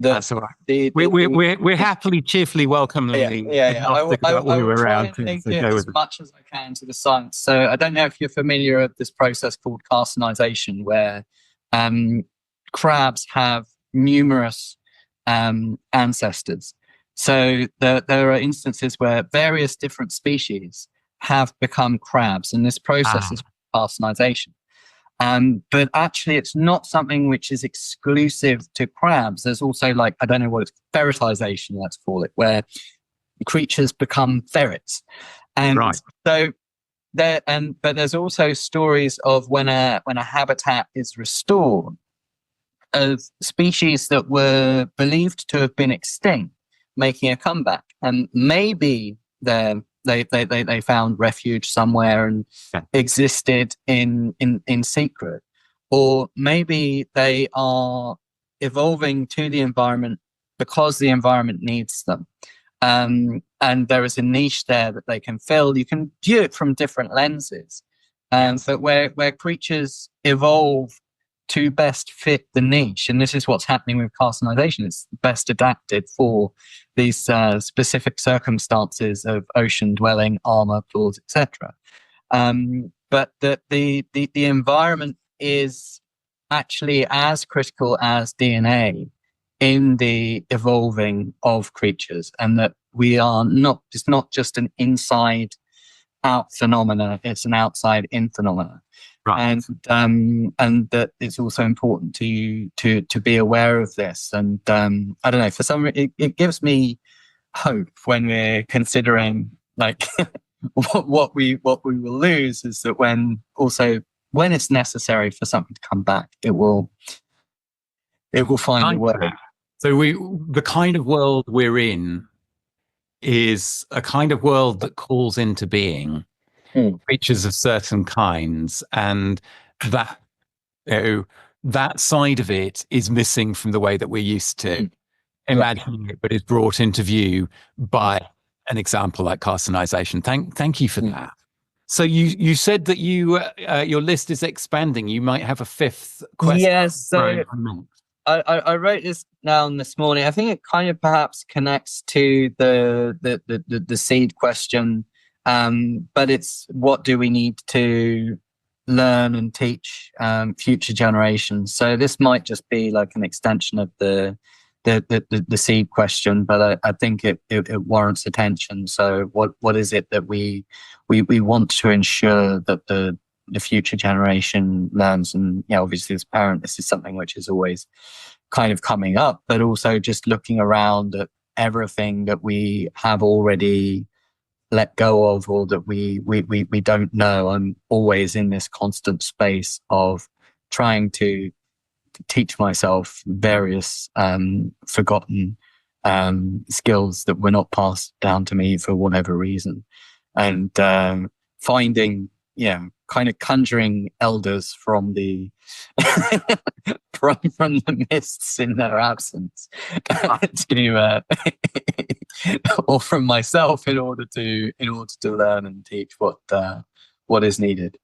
that's all right. We're happily, cheerfully welcoming. I will try and link it as much as I can to the science. So I don't know if you're familiar with this process called carcinization, where crabs have numerous ancestors. So there are instances where various different species have become crabs, and this process is carcinization. But actually, it's not something which is exclusive to crabs. There's also, like, I don't know what it's, ferretization, let's call it, where creatures become ferrets. And so but there's also stories of when a habitat is restored, of species that were believed to have been extinct making a comeback, and maybe they found refuge somewhere and existed in secret, or maybe they are evolving to the environment because the environment needs them, and there is a niche there that they can fill. You can view it from different lenses, but where creatures evolve to best fit the niche, and this is what's happening with carcinization. It's best adapted for these specific circumstances of ocean dwelling, armor, claws, etc. But the environment is actually as critical as DNA in the evolving of creatures, and that it's not just an inside out phenomena, it's an outside in phenomena. Right. And that it's also important to be aware of this. And I don't know, for some it gives me hope when we're considering, like, what we will lose is that when it's necessary for something to come back, it will find a way. So the kind of world we're in is a kind of world that calls into being creatures of certain kinds, and that that side of it is missing from the way that we're used to imagining it, but is brought into view by an example like carcinization. Thank you for that. So you said that your list is expanding. You might have a 5th question. Yes. So I wrote this down this morning. I think it kind of perhaps connects to the seed question. But it's, what do we need to learn and teach future generations? So this might just be like an extension of the seed question, but I think it warrants attention. So what is it that we want to ensure that the future generation learns? And obviously as a parent, this is something which is always kind of coming up, but also just looking around at everything that we have already let go of, or that we don't know. I'm always in this constant space of trying to teach myself various forgotten skills that were not passed down to me for whatever reason, and finding, kind of conjuring elders from the from the mists in their absence or from myself in order to learn and teach what is needed.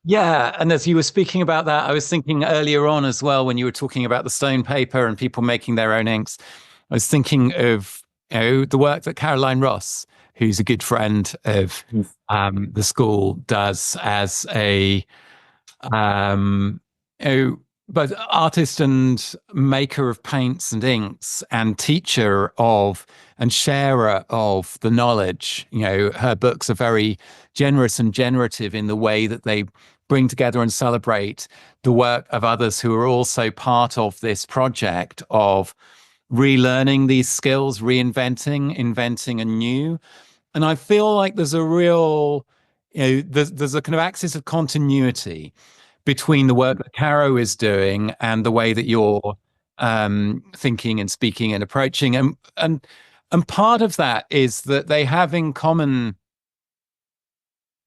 Yeah, and as you were speaking about that, I was thinking earlier on as well, when you were talking about the stone paper and people making their own inks, I was thinking of the work that Caroline Ross, who's a good friend of the school, does as a both artist and maker of paints and inks and teacher of and sharer of the knowledge. Her books are very generous and generative in the way that they bring together and celebrate the work of others who are also part of this project of relearning these skills, reinventing, inventing anew. And I feel like there's a real, there's a kind of axis of continuity between the work that Caro is doing and the way that you're thinking and speaking and approaching. And part of that is that they have in common.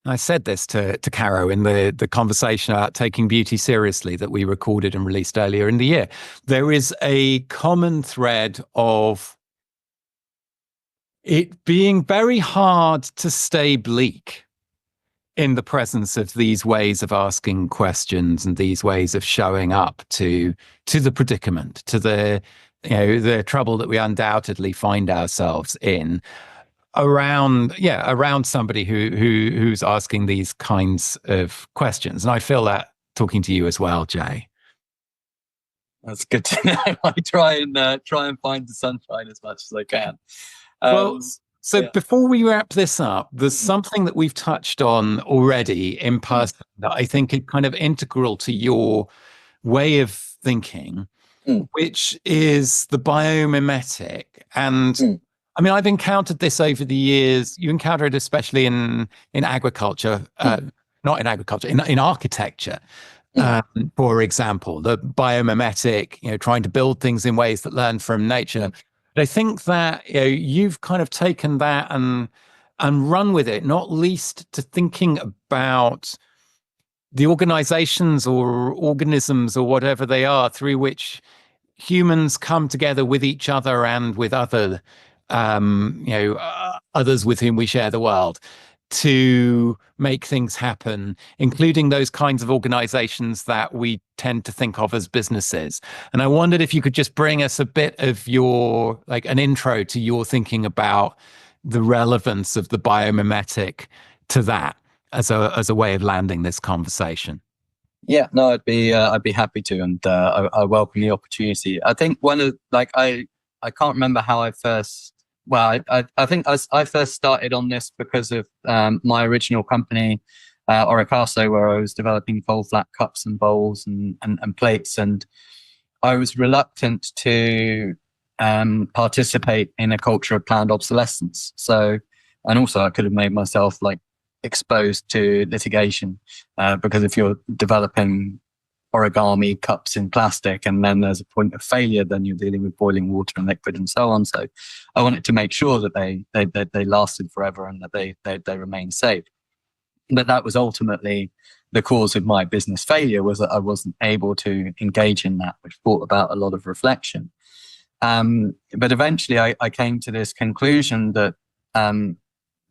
I said this to Caro in the conversation about taking beauty seriously that we recorded and released earlier in the year. There is a common thread of it being very hard to stay bleak in the presence of these ways of asking questions and these ways of showing up to the predicament, to the trouble that we undoubtedly find ourselves in around somebody who's asking these kinds of questions. And I feel that talking to you as well, Jay. That's good to know. I try and find the sunshine as much as I can. Before we wrap this up, there's something that we've touched on already in person that I think is kind of integral to your way of thinking, which is the biomimetic. And I mean, I've encountered this over the years. You encounter it especially in agriculture, not in agriculture, in architecture. For example, the biomimetic, trying to build things in ways that learn from nature. But I think that you've kind of taken that and run with it, not least to thinking about the organizations or organisms or whatever they are through which humans come together with each other and with other, others with whom we share the world to make things happen, including those kinds of organizations that we tend to think of as businesses. And I wondered if you could just bring us a bit of an intro to your thinking about the relevance of the biomimetic to that as a way of landing this conversation. Yeah, no, I'd be happy to, and I welcome the opportunity. I think I can't remember how I first. Well, I think I first started on this because of my original company, Oricaso, where I was developing fold flat cups and bowls and plates, and I was reluctant to participate in a culture of planned obsolescence. So, and also I could have made myself exposed to litigation because if you're developing origami cups in plastic and then there's a point of failure, then you're dealing with boiling water and liquid and so on. So I wanted to make sure that they lasted forever and that they remained safe. But that was ultimately the cause of my business failure, was that I wasn't able to engage in that, which brought about a lot of reflection. But eventually I came to this conclusion that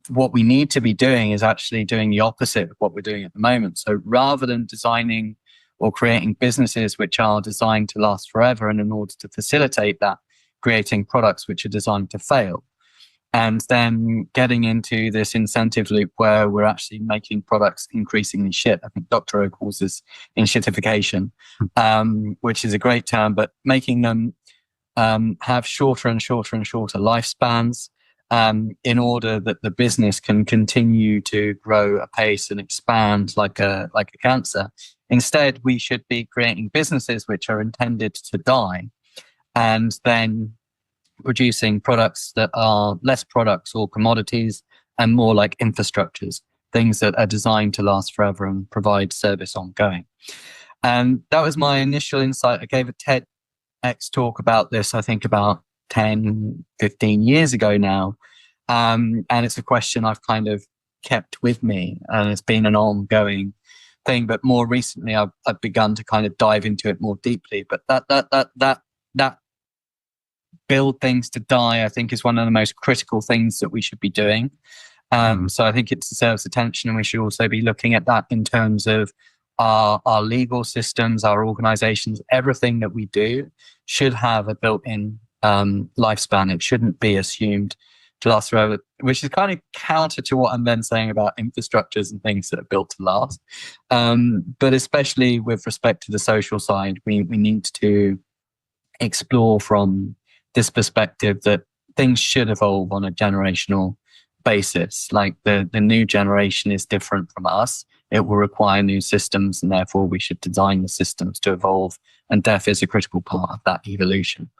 what we need to be doing is actually doing the opposite of what we're doing at the moment. So rather than designing or creating businesses which are designed to last forever, and in order to facilitate that, creating products which are designed to fail, and then getting into this incentive loop where we're actually making products increasingly shit. I think Dr. O calls this inshitification, which is a great term, but making them have shorter and shorter and shorter lifespans in order that the business can continue to grow apace and expand like a cancer. Instead, we should be creating businesses which are intended to die, and then producing products that are less products or commodities and more like infrastructures, things that are designed to last forever and provide service ongoing. And that was my initial insight. I gave a TEDx talk about this, I think about 10, 15 years ago now. And it's a question I've kind of kept with me, and it's been an ongoing thing. But more recently, I've begun to kind of dive into it more deeply. But that build things to die, I think, is one of the most critical things that we should be doing. So I think it deserves attention, and we should also be looking at that in terms of our legal systems, our organizations. Everything that we do should have a built-in lifespan. It shouldn't be assumed to last forever, which is kind of counter to what I'm then saying about infrastructures and things that are built to last. But especially with respect to the social side, we need to explore from this perspective that things should evolve on a generational basis. Like the new generation is different from us. It will require new systems, and therefore we should design the systems to evolve. And death is a critical part of that evolution.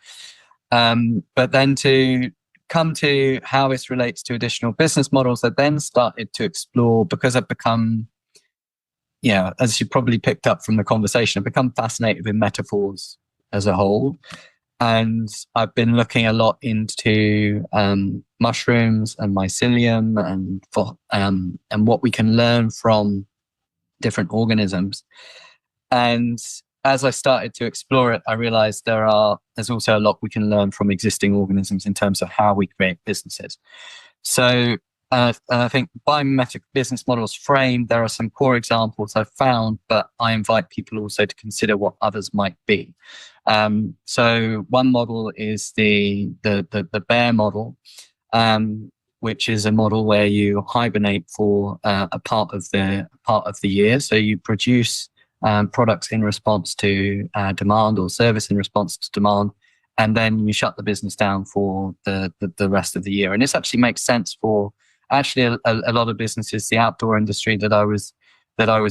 But then to come to how this relates to additional business models, I then started to explore, because I've become, as you probably picked up from the conversation, I've become fascinated with metaphors as a whole. And I've been looking a lot into mushrooms and mycelium and what we can learn from different organisms. And as I started to explore it, I realized there's also a lot we can learn from existing organisms in terms of how we create businesses. So I think biomimetic business models frame, there are some core examples I've found, but I invite people also to consider what others might be. So one model is the bear model, which is a model where you hibernate for a part of the year. So you produce products in response to demand, or service in response to demand, and then you shut the business down for the rest of the year. And this actually makes sense for actually a lot of businesses. The outdoor industry that I was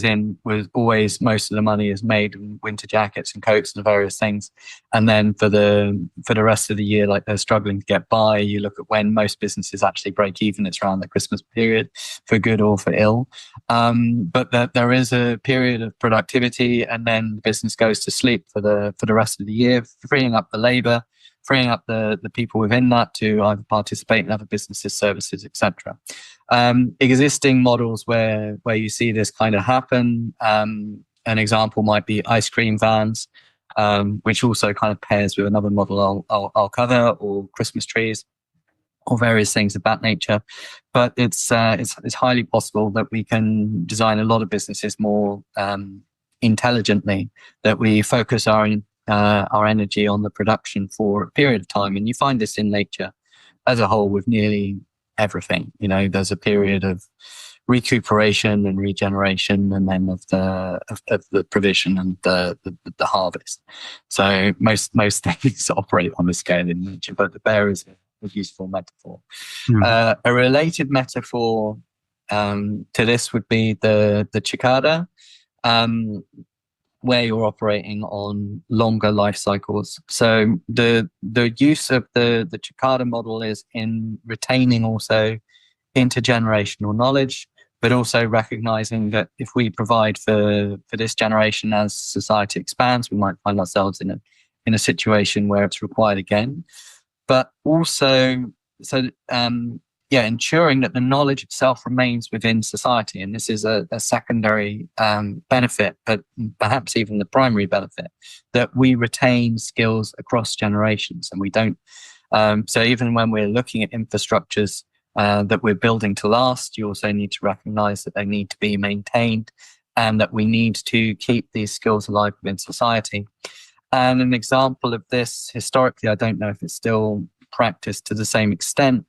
in was always, most of the money is made in winter jackets and coats and various things. And then for the rest of the year, like they're struggling to get by. You look at when most businesses actually break even, it's around the Christmas period, for good or for ill. But there is a period of productivity, and then the business goes to sleep for the rest of the year, freeing up the labor, freeing up the people within that to either participate in other businesses, services, etc. Existing models where you see this kind of happen, an example might be ice cream vans, which also kind of pairs with another model I'll cover, or Christmas trees, or various things of that nature. But it's highly possible that we can design a lot of businesses more intelligently, that we focus our energy on the production for a period of time. And you find this in nature as a whole with nearly everything. There's a period of recuperation and regeneration, and then of the provision and the harvest. So most things operate on the scale in nature, but the bear is a useful metaphor. A related metaphor to this would be the cicada, where you're operating on longer life cycles. So the use of the cicada model is in retaining also intergenerational knowledge, but also recognizing that if we provide for this generation, as society expands, we might find ourselves in a situation where it's required again. But also, ensuring that the knowledge itself remains within society. And this is a secondary benefit, but perhaps even the primary benefit, that we retain skills across generations. And we don't, so even when we're looking at infrastructures that we're building to last, you also need to recognize that they need to be maintained, and that we need to keep these skills alive within society. And an example of this, historically, I don't know if it's still practiced to the same extent,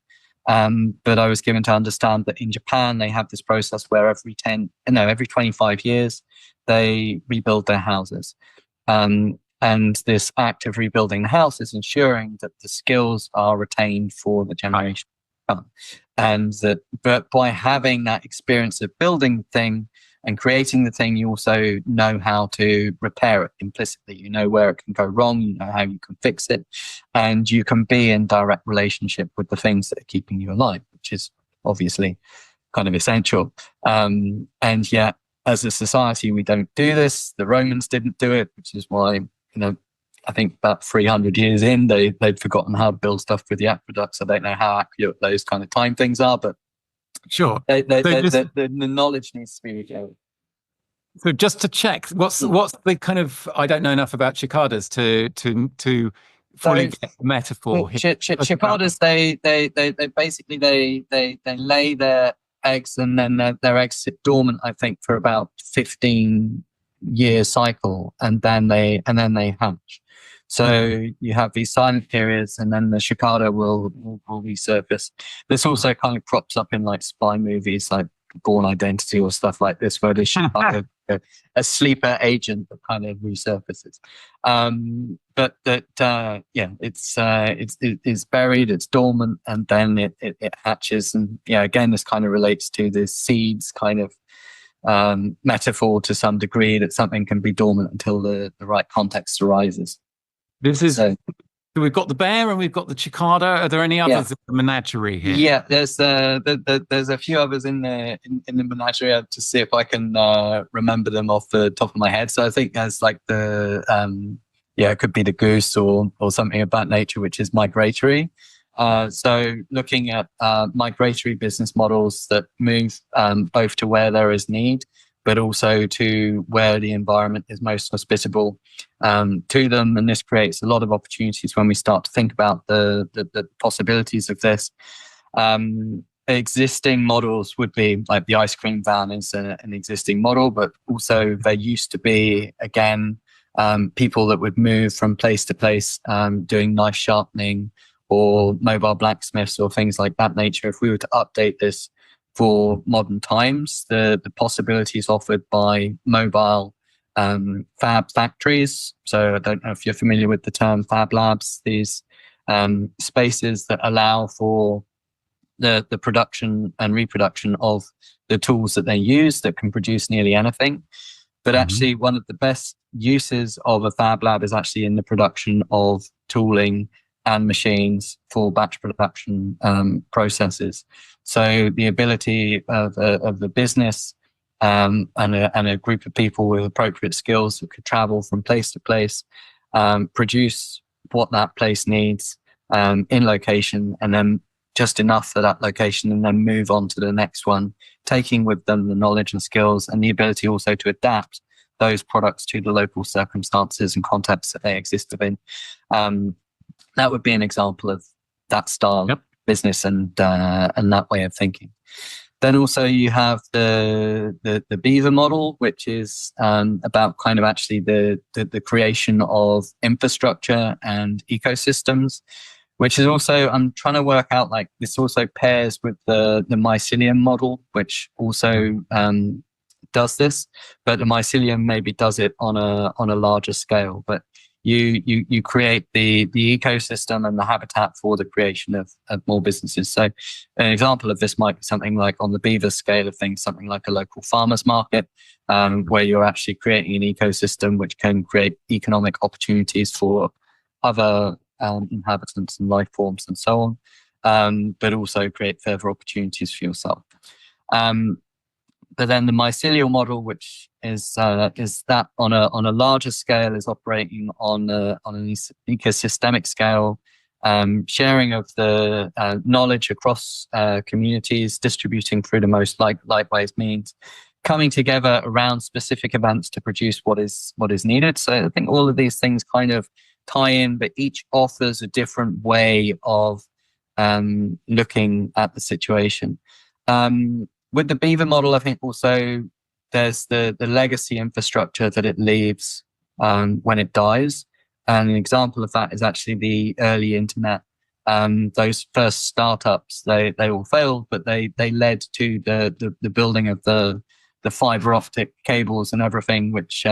but I was given to understand that in Japan, they have this process where every 25 years, they rebuild their houses. And this act of rebuilding the house is ensuring that the skills are retained for the generation to come. And but by having that experience of building the thing and creating the thing, you also know how to repair it implicitly. You know where it can go wrong, you know how you can fix it, and you can be in direct relationship with the things that are keeping you alive, which is obviously kind of essential. And yet, as a society, we don't do this. The Romans didn't do it, which is why, I think about 300 years in, they'd forgotten how to build stuff with the aqueducts. I don't know how accurate those kind of time things are, but sure, the knowledge needs to be regained. So just to check, what's the kind of, I don't know enough about cicadas to fully get the metaphor. Cicadas, they basically they lay their eggs, and then their eggs sit dormant, I think, for about 15-year cycle, and then they hatch. So you have these silent periods, and then the cicada will resurface. This also kind of crops up in like spy movies, like Born Identity or stuff like this, where there's a sleeper agent that kind of resurfaces. But that it's buried, it's dormant, and then it hatches. And again, this kind of relates to the seeds kind of metaphor to some degree, that something can be dormant until the right context arises. This is. So we've got the bear and we've got the cicada. Are there any others in the menagerie here? Yeah, there's a few others in the menagerie. I have to see if I can remember them off the top of my head. So I think there's like it could be the goose or something of that nature, which is migratory. So looking at migratory business models that move both to where there is need, but also to where the environment is most hospitable to them. And this creates a lot of opportunities when we start to think about the possibilities of this. Existing models would be like the ice cream van is an existing model, but also there used to be, again, people that would move from place to place doing knife sharpening or mobile blacksmiths or things like that nature. If we were to update this for modern times, the possibilities offered by mobile fab factories. So I don't know if you're familiar with the term fab labs, these spaces that allow for the production and reproduction of the tools that they use that can produce nearly anything. But actually, one of the best uses of a fab lab is actually in the production of tooling and machines for batch production processes. So the ability of the business and a group of people with appropriate skills that could travel from place to place, produce what that place needs in location, and then just enough for that location, and then move on to the next one, taking with them the knowledge and skills and the ability also to adapt those products to the local circumstances and contexts that they exist within. That would be an example of that style of business and that way of thinking. Then also you have the Beaver model, which is about kind of actually the creation of infrastructure and ecosystems, which is also, I'm trying to work out, like this also pairs with the mycelium model, which also does this, but the mycelium maybe does it on a larger scale. But you create the ecosystem and the habitat for the creation of more businesses. So an example of this might be something like, on the Beaver scale of things, something like a local farmers market, where you're actually creating an ecosystem which can create economic opportunities for other inhabitants and life forms and so on, but also create further opportunities for yourself. But then the mycelial model, which is that on a larger scale, is operating on an ecosystemic scale, sharing of the knowledge across communities, distributing through the most likewise means, coming together around specific events to produce what is needed. So I think all of these things kind of tie in, but each offers a different way of looking at the situation. With the Beaver model, I think also there's the legacy infrastructure that it leaves when it dies. And an example of that is actually the early internet. Those first startups, they all failed, but they led to the building of the fiber optic cables and everything, which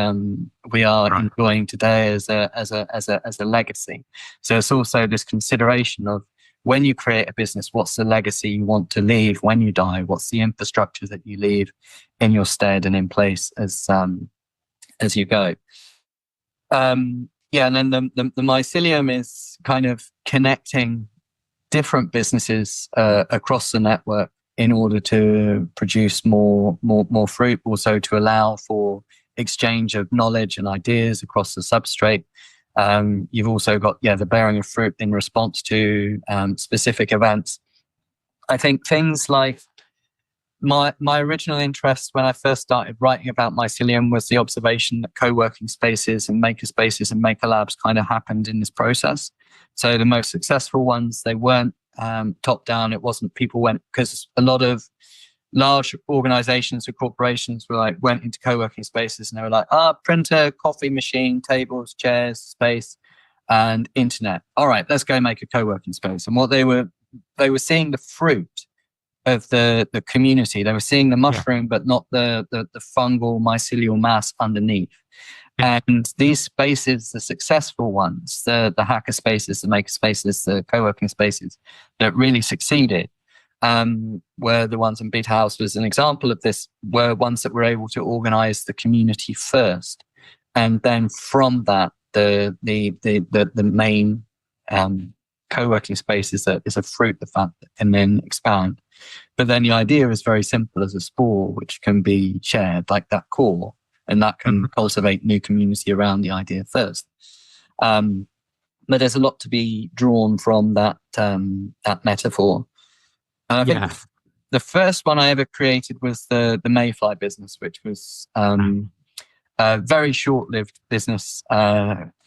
we are enjoying today as a legacy. So it's also this consideration of, when you create a business, what's the legacy you want to leave when you die? What's the infrastructure that you leave in your stead and in place as you go? And then the mycelium is kind of connecting different businesses across the network in order to produce more fruit, also to allow for exchange of knowledge and ideas across the substrate. You've also got the bearing of fruit in response to specific events. I think things like my original interest when I first started writing about mycelium was the observation that co-working spaces and maker spaces and maker labs kind of happened in this process. So the most successful ones, they weren't top down. It wasn't people went, because a lot of large organizations or corporations went into co-working spaces and they were like, printer, coffee machine, tables, chairs, space. and internet. All right, let's go make a co-working space. And what they were seeing the fruit of the community. They were seeing the mushroom, but not the fungal mycelial mass underneath. And these spaces, the successful ones, the hacker spaces, the maker spaces, the co-working spaces that really succeeded, were the ones, in Beta House was an example of this, were ones that were able to organize the community first. And then from that, the main co-working space is a fruit of that that can then expand. But then the idea is very simple as a spore, which can be shared, like that core, and that can cultivate new community around the idea first. But there's a lot to be drawn from that metaphor. And I think the first one I ever created was the Mayfly business, which was a very short-lived business.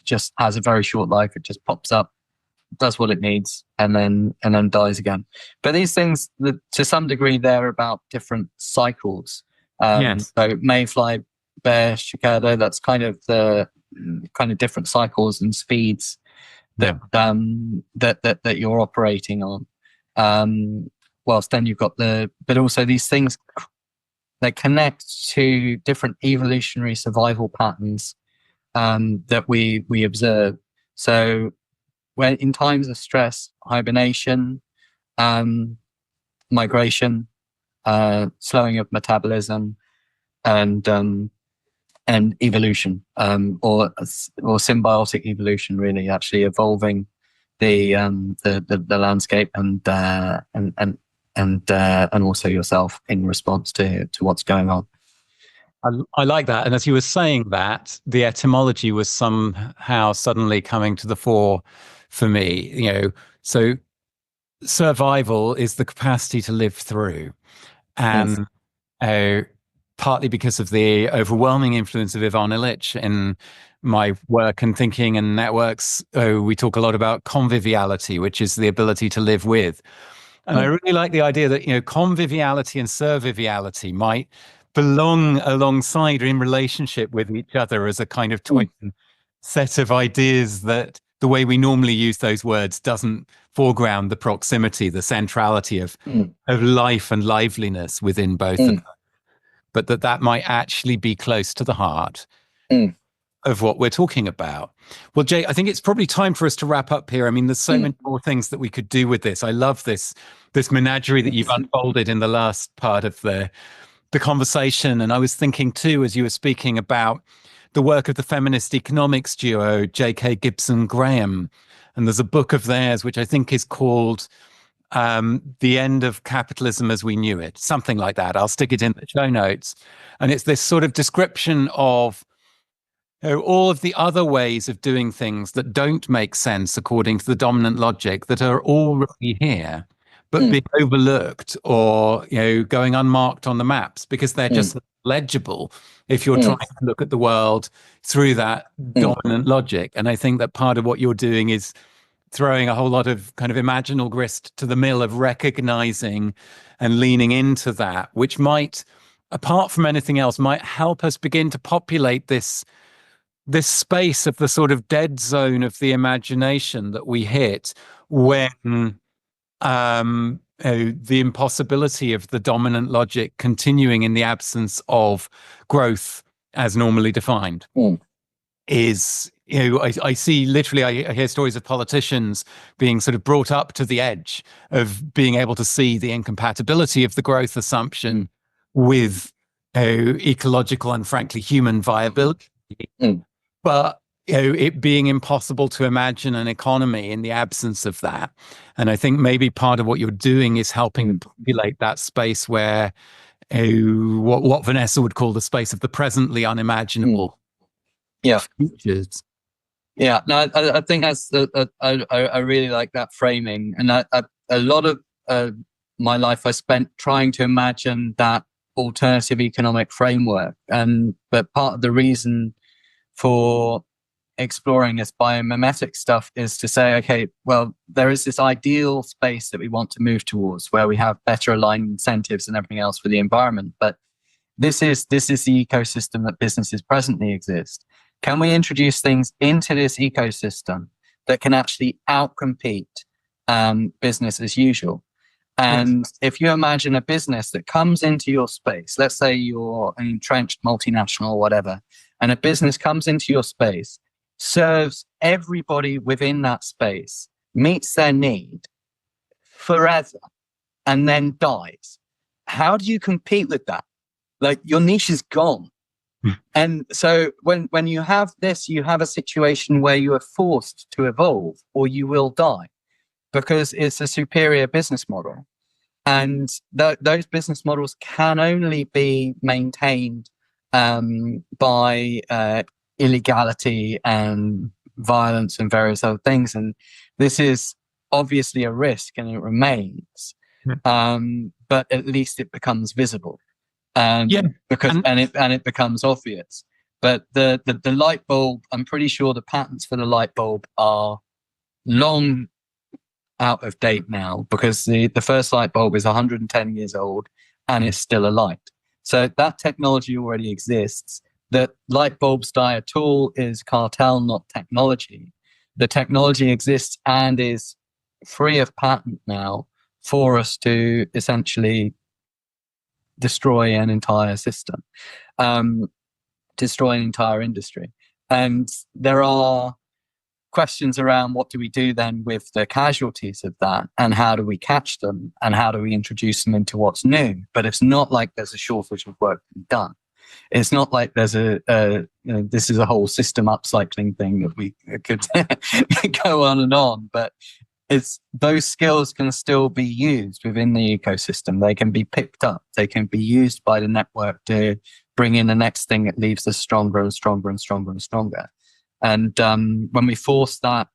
Just has a very short life. It just pops up, does what it needs, and then dies again. But these things, to some degree, they're about different cycles. So Mayfly, Bear, Cicada, that's kind of the different cycles and speeds that you're operating on. Whilst then you've got but also these things, they connect to different evolutionary survival patterns that we observe. So when in times of stress, hibernation, migration, slowing of metabolism, and evolution, or symbiotic evolution, really actually evolving the landscape and also yourself in response to what's going on. I like that. And as you were saying that, the etymology was somehow suddenly coming to the fore for me. So survival is the capacity to live through. And partly because of the overwhelming influence of Ivan Illich in my work and thinking and networks, we talk a lot about conviviality, which is the ability to live with. And I really like the idea that, conviviality and serviviality might belong alongside or in relationship with each other as a kind of twin set of ideas, that the way we normally use those words doesn't foreground the proximity, the centrality of life and liveliness within both of them, but that might actually be close to the heart of what we're talking about. Well, Jay, I think it's probably time for us to wrap up here. I mean, there's so many more things that we could do with this. I love this menagerie that you've unfolded in the last part of the conversation. And I was thinking too, as you were speaking, about the work of the feminist economics duo, J.K. Gibson Graham. And there's a book of theirs, which I think is called The End of Capitalism as We Knew It, something like that. I'll stick it in the show notes. And it's this sort of description of all of the other ways of doing things that don't make sense according to the dominant logic, that are already here, but being overlooked or going unmarked on the maps because they're just legible if you're trying to look at the world through that dominant logic. And I think that part of what you're doing is throwing a whole lot of kind of imaginal grist to the mill of recognizing and leaning into that, which might, apart from anything else, might help us begin to populate this space of the sort of dead zone of the imagination that we hit when the impossibility of the dominant logic continuing in the absence of growth as normally defined is, I see literally, I hear stories of politicians being sort of brought up to the edge of being able to see the incompatibility of the growth assumption with ecological and frankly human viability. But it being impossible to imagine an economy in the absence of that. And I think maybe part of what you're doing is helping populate that space where what Vanessa would call the space of the presently unimaginable futures. Yeah, no, I think that's I really like that framing. And a lot of my life I spent trying to imagine that alternative economic framework. But part of the reason for exploring this biomimetic stuff is to say, okay, well, there is this ideal space that we want to move towards where we have better aligned incentives and everything else for the environment. But this is the ecosystem that businesses presently exist. Can we introduce things into this ecosystem that can actually outcompete business as usual. And if you imagine a business that comes into your space, let's say you're an entrenched multinational or whatever, and a business comes into your space, serves everybody within that space, meets their need forever, and then dies. How do you compete with that? Like, your niche is gone. And so when you have this, you have a situation where you are forced to evolve or you will die, because it's a superior business model. And those business models can only be maintained by illegality and violence and various other things. And this is obviously a risk, and it remains. But at least it becomes visible. Because it becomes obvious. But the light bulb, I'm pretty sure the patents for the light bulb are long out of date now, because the first light bulb is 110 years old and it's still a light. So that technology already exists. That light bulbs die at all is cartel, not technology. The technology exists and is free of patent now for us to essentially destroy an entire system, destroy an entire industry. And there are questions around what do we do then with the casualties of that, and how do we catch them, and how do we introduce them into what's new. But it's not like there's a shortage of work to be done. It's not like there's this is a whole system upcycling thing that we could go on and on, but it's those skills can still be used within the ecosystem. They can be picked up. They can be used by the network to bring in the next thing that leaves us stronger and stronger and stronger and stronger. And when we force that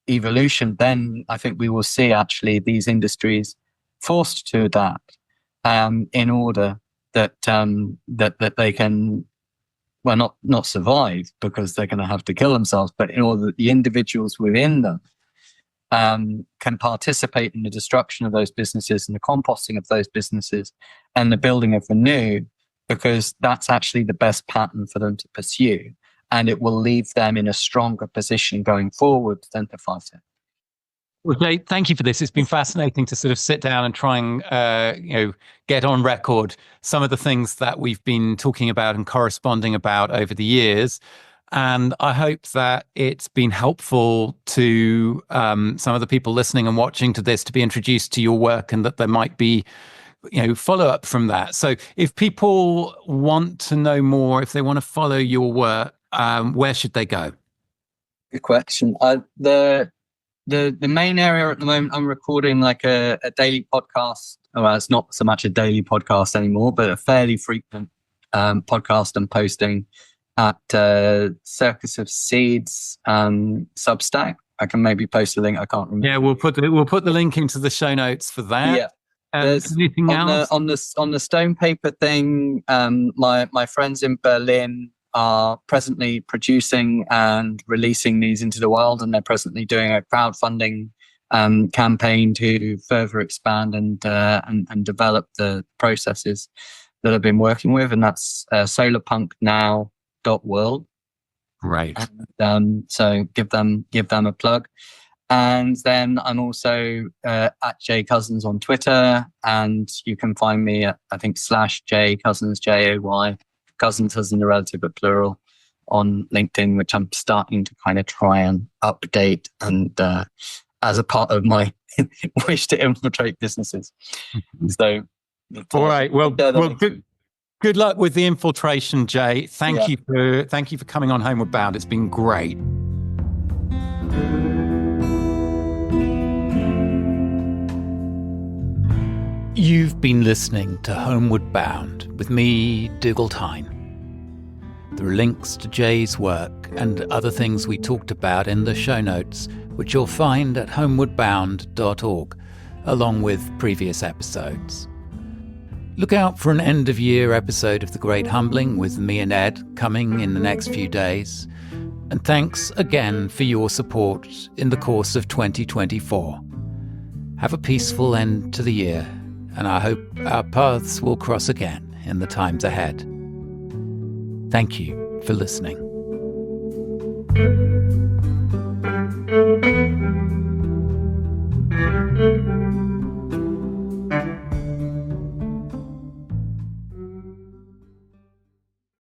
evolution, then I think we will see actually these industries forced to adapt in order that they can, well, not survive, because they're going to have to kill themselves, but in order that the individuals within them can participate in the destruction of those businesses and the composting of those businesses and the building of the new, because that's actually the best pattern for them to pursue. And it will leave them in a stronger position going forward than to fight it. Well, Jay, thank you for this. It's been fascinating to sort of sit down and try and get on record some of the things that we've been talking about and corresponding about over the years. And I hope that it's been helpful to some of the people listening and watching to this to be introduced to your work, and that there might be follow up from that. So if people want to know more, if they want to follow your work, where should they go? Good question. The main area at the moment, I'm recording like a daily podcast. Well, it's not so much a daily podcast anymore, but a fairly frequent podcast I'm posting at Circus of Seeds Substack. I can maybe post a link. I can't remember. Yeah, we'll put the link into the show notes for that. Yeah. Anything else? On the stone paper thing, my friends in Berlin are presently producing and releasing these into the world, and they're presently doing a crowdfunding campaign to further expand and develop the processes that I've been working with, and that's solarpunknow.world. Right. So give them a plug. And then I'm also at Jay Cousins on Twitter, and you can find me at, I think, /Jay Cousins, JAY, Cousins as in the relative but plural, on LinkedIn, which I'm starting to kind of try and update, and as a part of my wish to infiltrate businesses. So, all right. Well, good luck with the infiltration, Jay. Thank you for coming on Homeward Bound. It's been great. You've been listening to Homeward Bound with me, Dougal Tyne. There are links to Jay's work and other things we talked about in the show notes, which you'll find at homewardbound.org, along with previous episodes. Look out for an end-of-year episode of The Great Humbling with me and Ed coming in the next few days. And thanks again for your support in the course of 2024. Have a peaceful end to the year, and I hope our paths will cross again in the times ahead. Thank you for listening.